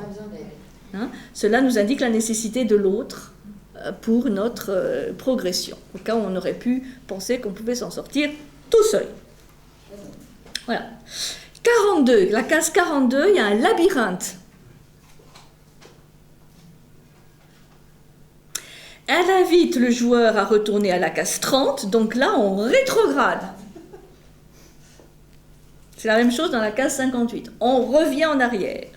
Hein? Cela nous indique la nécessité de l'autre pour notre progression, au cas où on aurait pu penser qu'on pouvait s'en sortir tout seul. Voilà. 42, la case 42, il y a un labyrinthe. Elle invite le joueur à retourner à la case 30, donc là on rétrograde. C'est la même chose dans la case 58. On revient en arrière.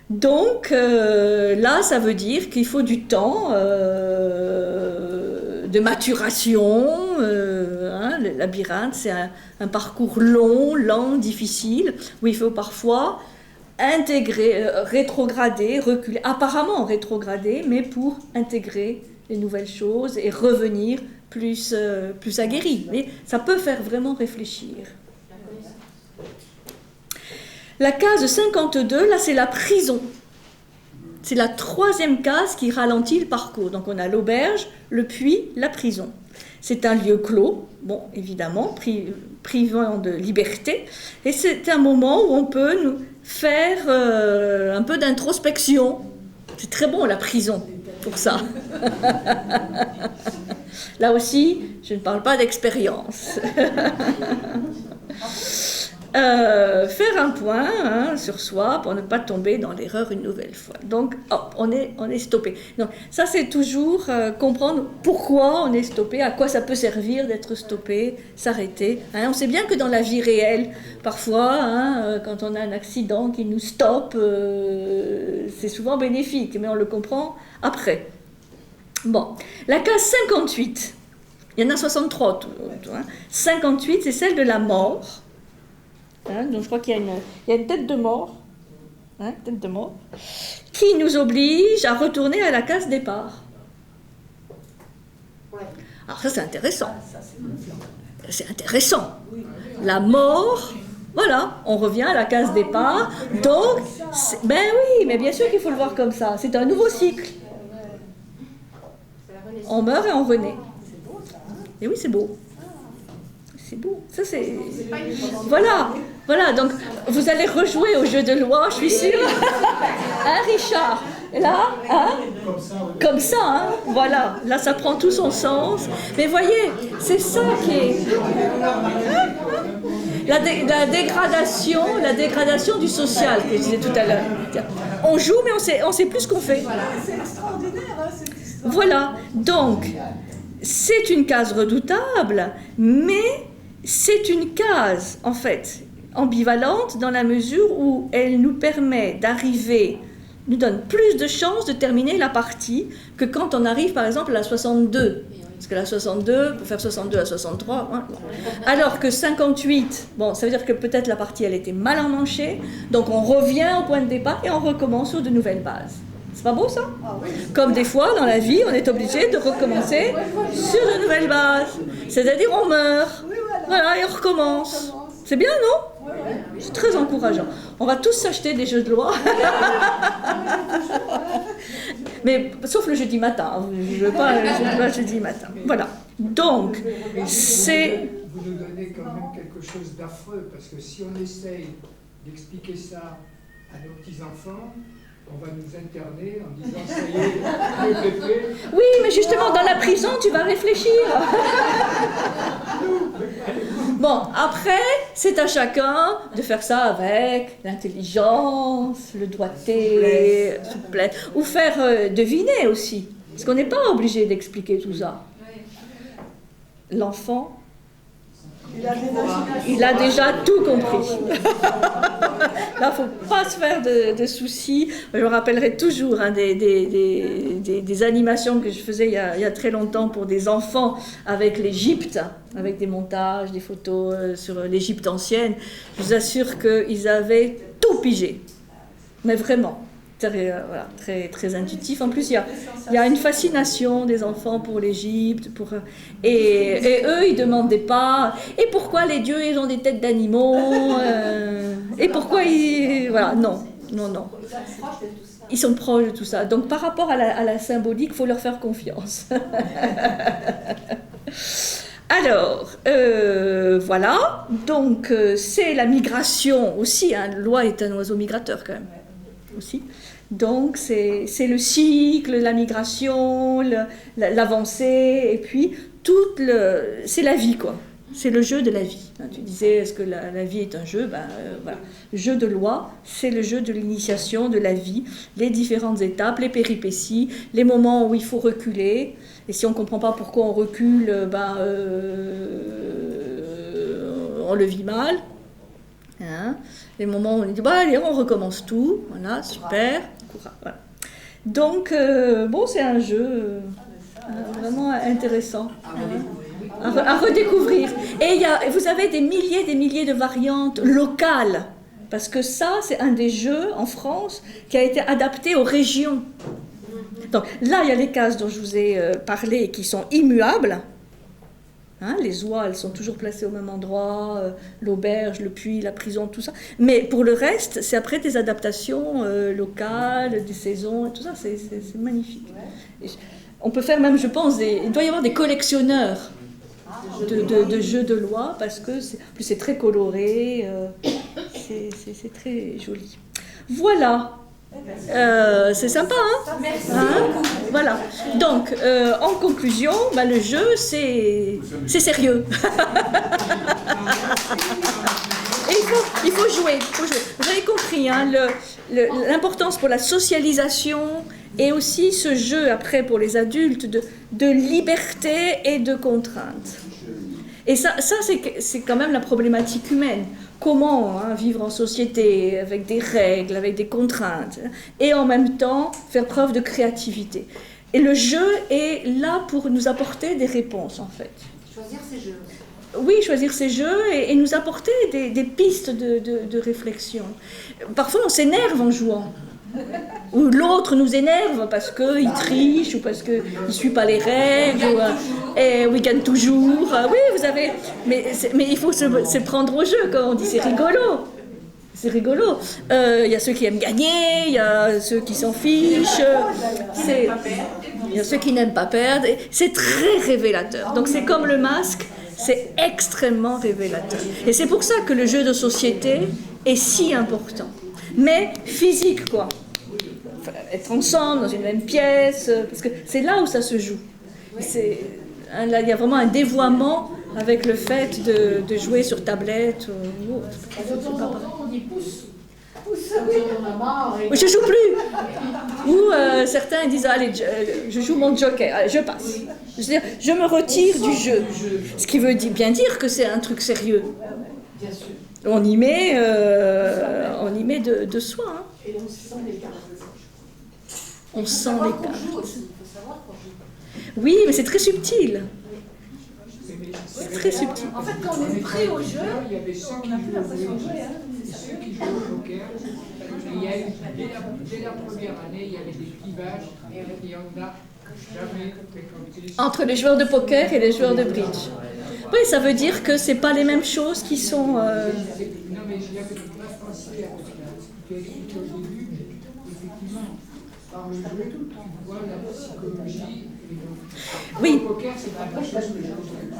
Donc là, ça veut dire qu'il faut du temps de maturation. Le labyrinthe, c'est un parcours long, lent, difficile, où il faut parfois intégrer, rétrograder, reculer, apparemment rétrograder, mais pour intégrer les nouvelles choses et revenir plus aguerri. Mais ça peut faire vraiment réfléchir. La case 52, là c'est la prison. C'est la troisième case qui ralentit le parcours. Donc on a l'auberge, le puits, la prison. C'est un lieu clos, bon évidemment, privant de liberté. Et c'est un moment où on peut nous faire un peu d'introspection. C'est très bon la prison pour ça. Là aussi, je ne parle pas d'expérience. Faire un point sur soi pour ne pas tomber dans l'erreur une nouvelle fois. Donc, hop, on est stoppé. Donc, ça, c'est toujours comprendre pourquoi on est stoppé, à quoi ça peut servir d'être stoppé, s'arrêter. On sait bien que dans la vie réelle, parfois, quand on a un accident qui nous stoppe, c'est souvent bénéfique, mais on le comprend après. Bon, la case 58, il y en a 63 tout. 58, c'est celle de la mort. Donc je crois qu'il y a une tête de mort, tête de mort, qui nous oblige à retourner à la case départ. Alors ça c'est intéressant. C'est intéressant. La mort, voilà, on revient à la case départ. Donc, ben oui, mais bien sûr qu'il faut le voir comme ça. C'est un nouveau cycle. On meurt et on renaît. Et oui, c'est beau. C'est beau. Ça, c'est... Voilà, donc vous allez rejouer au jeu de loi, je suis sûre. Hein, Richard? Là, comme ça, voilà. Là, ça prend tout son sens. Mais voyez, c'est ça qui est... La dégradation du social, que je disais tout à l'heure. On joue, mais on sait plus ce qu'on fait. C'est extraordinaire, cette histoire. Voilà, donc, c'est une case redoutable, mais c'est une case, en fait, ambivalente dans la mesure où elle nous permet d'arriver, nous donne plus de chances de terminer la partie que quand on arrive, par exemple, à la 62. Parce que la 62, pour faire 62 à 63, alors que 58, bon, ça veut dire que peut-être la partie, elle était mal emmanchée, donc on revient au point de départ et on recommence sur de nouvelles bases. C'est pas beau ça? Comme des fois dans la vie, on est obligé de recommencer sur de nouvelles bases. C'est-à-dire on meurt, voilà, et on recommence. C'est bien, non? C'est très encourageant. On va tous s'acheter des jeux de loi. Mais sauf le jeudi matin. Je ne veux pas le jeudi matin. Voilà. Donc, c'est... Vous nous donnez quand même quelque chose d'affreux, parce que si on essaye d'expliquer ça à nos petits-enfants, on va nous interner en disant ça y est, le pépé. Oui, mais justement, dans la prison, tu vas réfléchir. Bon, après, c'est à chacun de faire ça avec l'intelligence, le doigté, souplesse, ou faire deviner aussi. Parce qu'on n'est pas obligé d'expliquer tout ça. L'enfant, il a déjà tout compris. Là, il ne faut pas se faire de soucis. Je me rappellerai toujours des animations que je faisais il y a très longtemps pour des enfants avec l'Égypte, avec des montages, des photos sur l'Égypte ancienne. Je vous assure qu'ils avaient tout pigé. Mais vraiment. Très, très intuitif. En plus, il y a une fascination des enfants pour l'Égypte. Et eux, ils ne demandaient pas « Et pourquoi les dieux, ils ont des têtes d'animaux Et pourquoi ils... » Voilà, non. Non, non. Ils sont proches de tout ça. Ils sont proches de tout ça. Donc par rapport à la symbolique, il faut leur faire confiance. Alors, voilà. Donc c'est la migration aussi. Hein. L'oie est un oiseau migrateur quand même. Aussi. Donc c'est le cycle, la migration, l'avancée, et puis c'est la vie, quoi. C'est le jeu de la vie. Tu disais, est-ce que la vie est un jeu? Voilà. Le jeu de l'oie, c'est le jeu de l'initiation, de la vie, les différentes étapes, les péripéties, les moments où il faut reculer. Et si on ne comprend pas pourquoi on recule, on le vit mal. Hein? Les moments où on dit, allez, on recommence tout. Voilà, super. Voilà. Donc, c'est un jeu vraiment intéressant à redécouvrir. Et vous avez des milliers de variantes locales, parce que ça, c'est un des jeux en France qui a été adapté aux régions. Donc là, il y a les cases dont je vous ai parlé qui sont immuables. Hein, les oies, elles sont toujours placées au même endroit, l'auberge, le puits, la prison, tout ça. Mais pour le reste, c'est après des adaptations locales, des saisons, et tout ça, c'est magnifique. Et on peut faire même, je pense, il doit y avoir des collectionneurs de jeux de loi, parce que c'est très coloré, c'est très joli. Voilà. C'est sympa, hein? Merci. Voilà. Donc, en conclusion, le jeu, c'est sérieux. Et il faut jouer. Vous avez compris, hein, l'importance pour la socialisation et aussi ce jeu, après, pour les adultes, de liberté et de contrainte. Et ça c'est quand même la problématique humaine. Comment vivre en société avec des règles, avec des contraintes, et en même temps faire preuve de créativité. Et le jeu est là pour nous apporter des réponses, en fait. Choisir ses jeux. Oui, choisir ses jeux et nous apporter des pistes de réflexion. Parfois, on s'énerve en jouant. Ou l'autre nous énerve parce qu'il triche ou parce qu'il ne suit pas les règles, et we gagne toujours. Oui, vous avez. Mais il faut se prendre au jeu, comme on dit, c'est rigolo. C'est rigolo. Il y a ceux qui aiment gagner, il y a ceux qui s'en fichent, il y a ceux qui n'aiment pas perdre. C'est très révélateur. Donc c'est comme le masque, c'est extrêmement révélateur. Et c'est pour ça que le jeu de société est si important. Mais physique, quoi. Être ensemble dans une même pièce, parce que c'est là où ça se joue. Là, il y a vraiment un dévoiement avec le fait de jouer sur tablette ou autre. On dit pousse. Je joue plus. Ou certains disent, allez, je joue mon joker, allez, je passe. C'est-à-dire, je me retire du jeu. Ce qui veut bien dire que c'est un truc sérieux. Bien sûr. On y met de soi. Hein. Et on sent les cartes. On sent les cartes. Il faut savoir qu'on joue. Oui, mais c'est très subtil. C'est très subtil. En fait, quand on est prêt au jeu, il y avait ceux qui jouaient au jeu et ceux qui jouaient au poker. Il y a eu, dès la première année, il y avait des clivages et on n'a jamais fréquenté. Entre les joueurs de poker et les joueurs de bridge. Oui, ça veut dire que c'est pas les mêmes choses qui sont. Non, mais je n'avais pas pensé à ce que tu as expliqué au début. Effectivement, par le jeu, tu vois la psychologie. Oui. Le poker, c'est pas la chose que j'ai.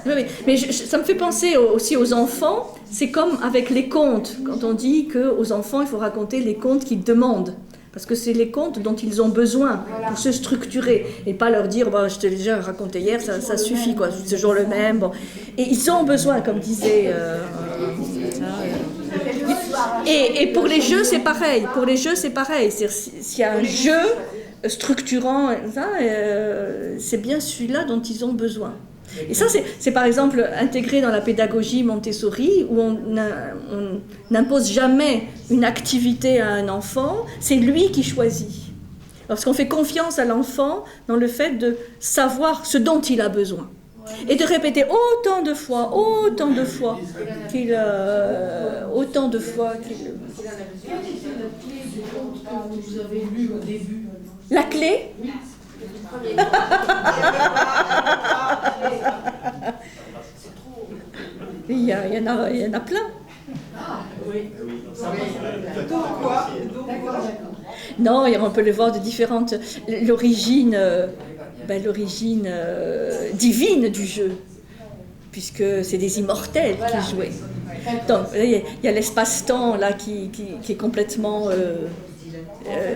Oui, mais ça me fait penser aussi aux enfants. C'est comme avec les contes. Quand on dit qu'aux enfants, il faut raconter les contes qu'ils demandent. Parce que c'est les contes dont ils ont besoin pour se structurer. Et pas leur dire, je t'ai déjà raconté hier, ça suffit, quoi. C'est toujours le même. Bon. Et ils ont besoin, comme disait... Et pour les jeux, c'est pareil. Pour les jeux, c'est pareil. S'il y a un jeu structurant, c'est bien celui-là dont ils ont besoin. Et ça, c'est par exemple intégré dans la pédagogie Montessori, où on n'impose jamais une activité à un enfant, c'est lui qui choisit. Parce qu'on fait confiance à l'enfant dans le fait de savoir ce dont il a besoin. Et de répéter autant de fois qu'il... autant de fois qu'il... quelle était la clé du conte que vous avez lu au début? La clé? Il y en a plein. Oui. Donc quoi? Non, on peut le voir de différentes... L'origine divine du jeu, puisque c'est des immortels qui jouaient. Donc, il y a l'espace-temps là qui est complètement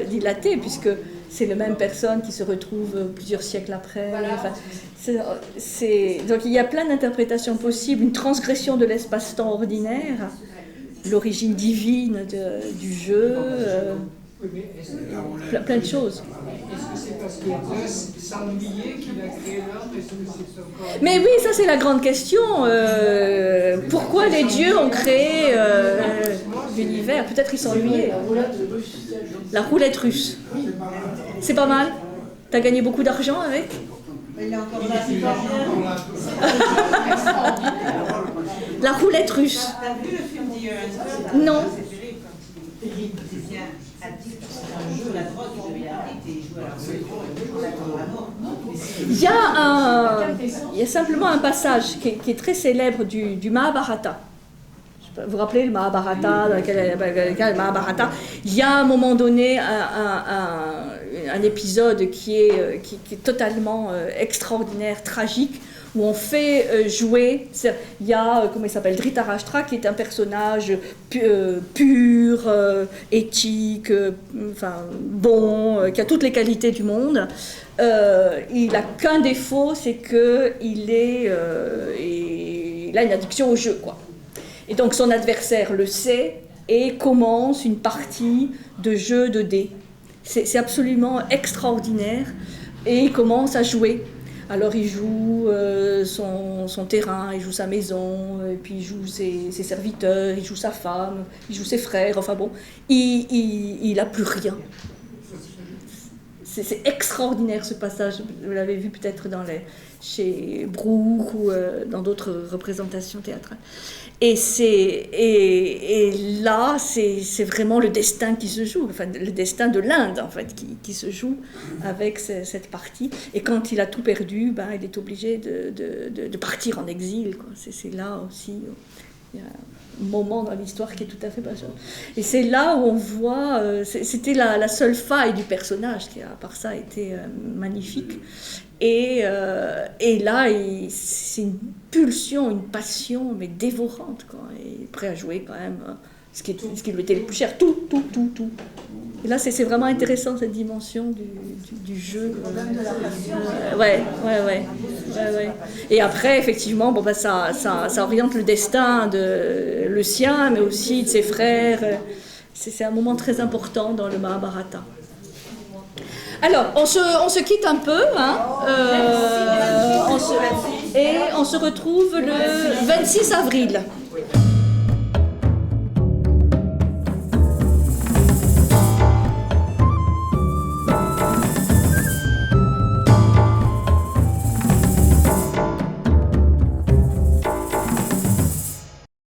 dilaté, puisque c'est la même personne qui se retrouve plusieurs siècles après. Enfin, donc il y a plein d'interprétations possibles, une transgression de l'espace-temps ordinaire, l'origine divine du jeu, plein de choses. Est-ce que c'est parce que s'ennuyait qu'il a créé l'homme? Est-ce que c'est encore... Mais oui, ça c'est la grande question. Pourquoi les dieux ont créé l'univers? Peut-être ils s'ennuyaient. La roulette russe. C'est pas mal. T'as gagné beaucoup d'argent avec? Il a encore pas La roulette russe. T'as vu le film d'hier? Non. C'est terrible quand il devient addict. C'est un jeu, la drogue, il devient addict et il joue à la mort. Il y a simplement un passage qui est très célèbre du Mahabharata. Vous vous rappelez le Mahabharata, le Mahabharata, il y a à un moment donné un épisode qui est totalement extraordinaire, tragique, où on fait jouer, il y a, comment il s'appelle, Dhritarashtra, qui est un personnage pur, éthique, bon, qui a toutes les qualités du monde. Il n'a qu'un défaut, c'est qu'il a une addiction au jeu, quoi. Et donc son adversaire le sait et commence une partie de jeu de dés. C'est absolument extraordinaire et il commence à jouer. Alors il joue son terrain, il joue sa maison, et puis il joue ses serviteurs, il joue sa femme, il joue ses frères, enfin bon, il n'a plus rien. C'est extraordinaire ce passage, vous l'avez vu peut-être chez Bruch ou dans d'autres représentations théâtrales. Et là, c'est vraiment le destin qui se joue, enfin le destin de l'Inde en fait, qui se joue avec cette partie. Et quand il a tout perdu, il est obligé de partir en exil, quoi. C'est là aussi, il y a un moment dans l'histoire qui est tout à fait passionnant. Et c'est là où on voit, c'était la seule faille du personnage, qui à part ça était magnifique. Et là, c'est une pulsion, une passion, mais dévorante, quoi. Et prêt à jouer quand même ce qui lui était le plus cher, tout. Et là, c'est vraiment intéressant, cette dimension du jeu. Ouais. Et après, effectivement, ça oriente le destin le sien, mais aussi de ses frères. C'est un moment très important dans le Mahabharata. Alors, on se quitte un peu, hein, et on se retrouve le 26 avril.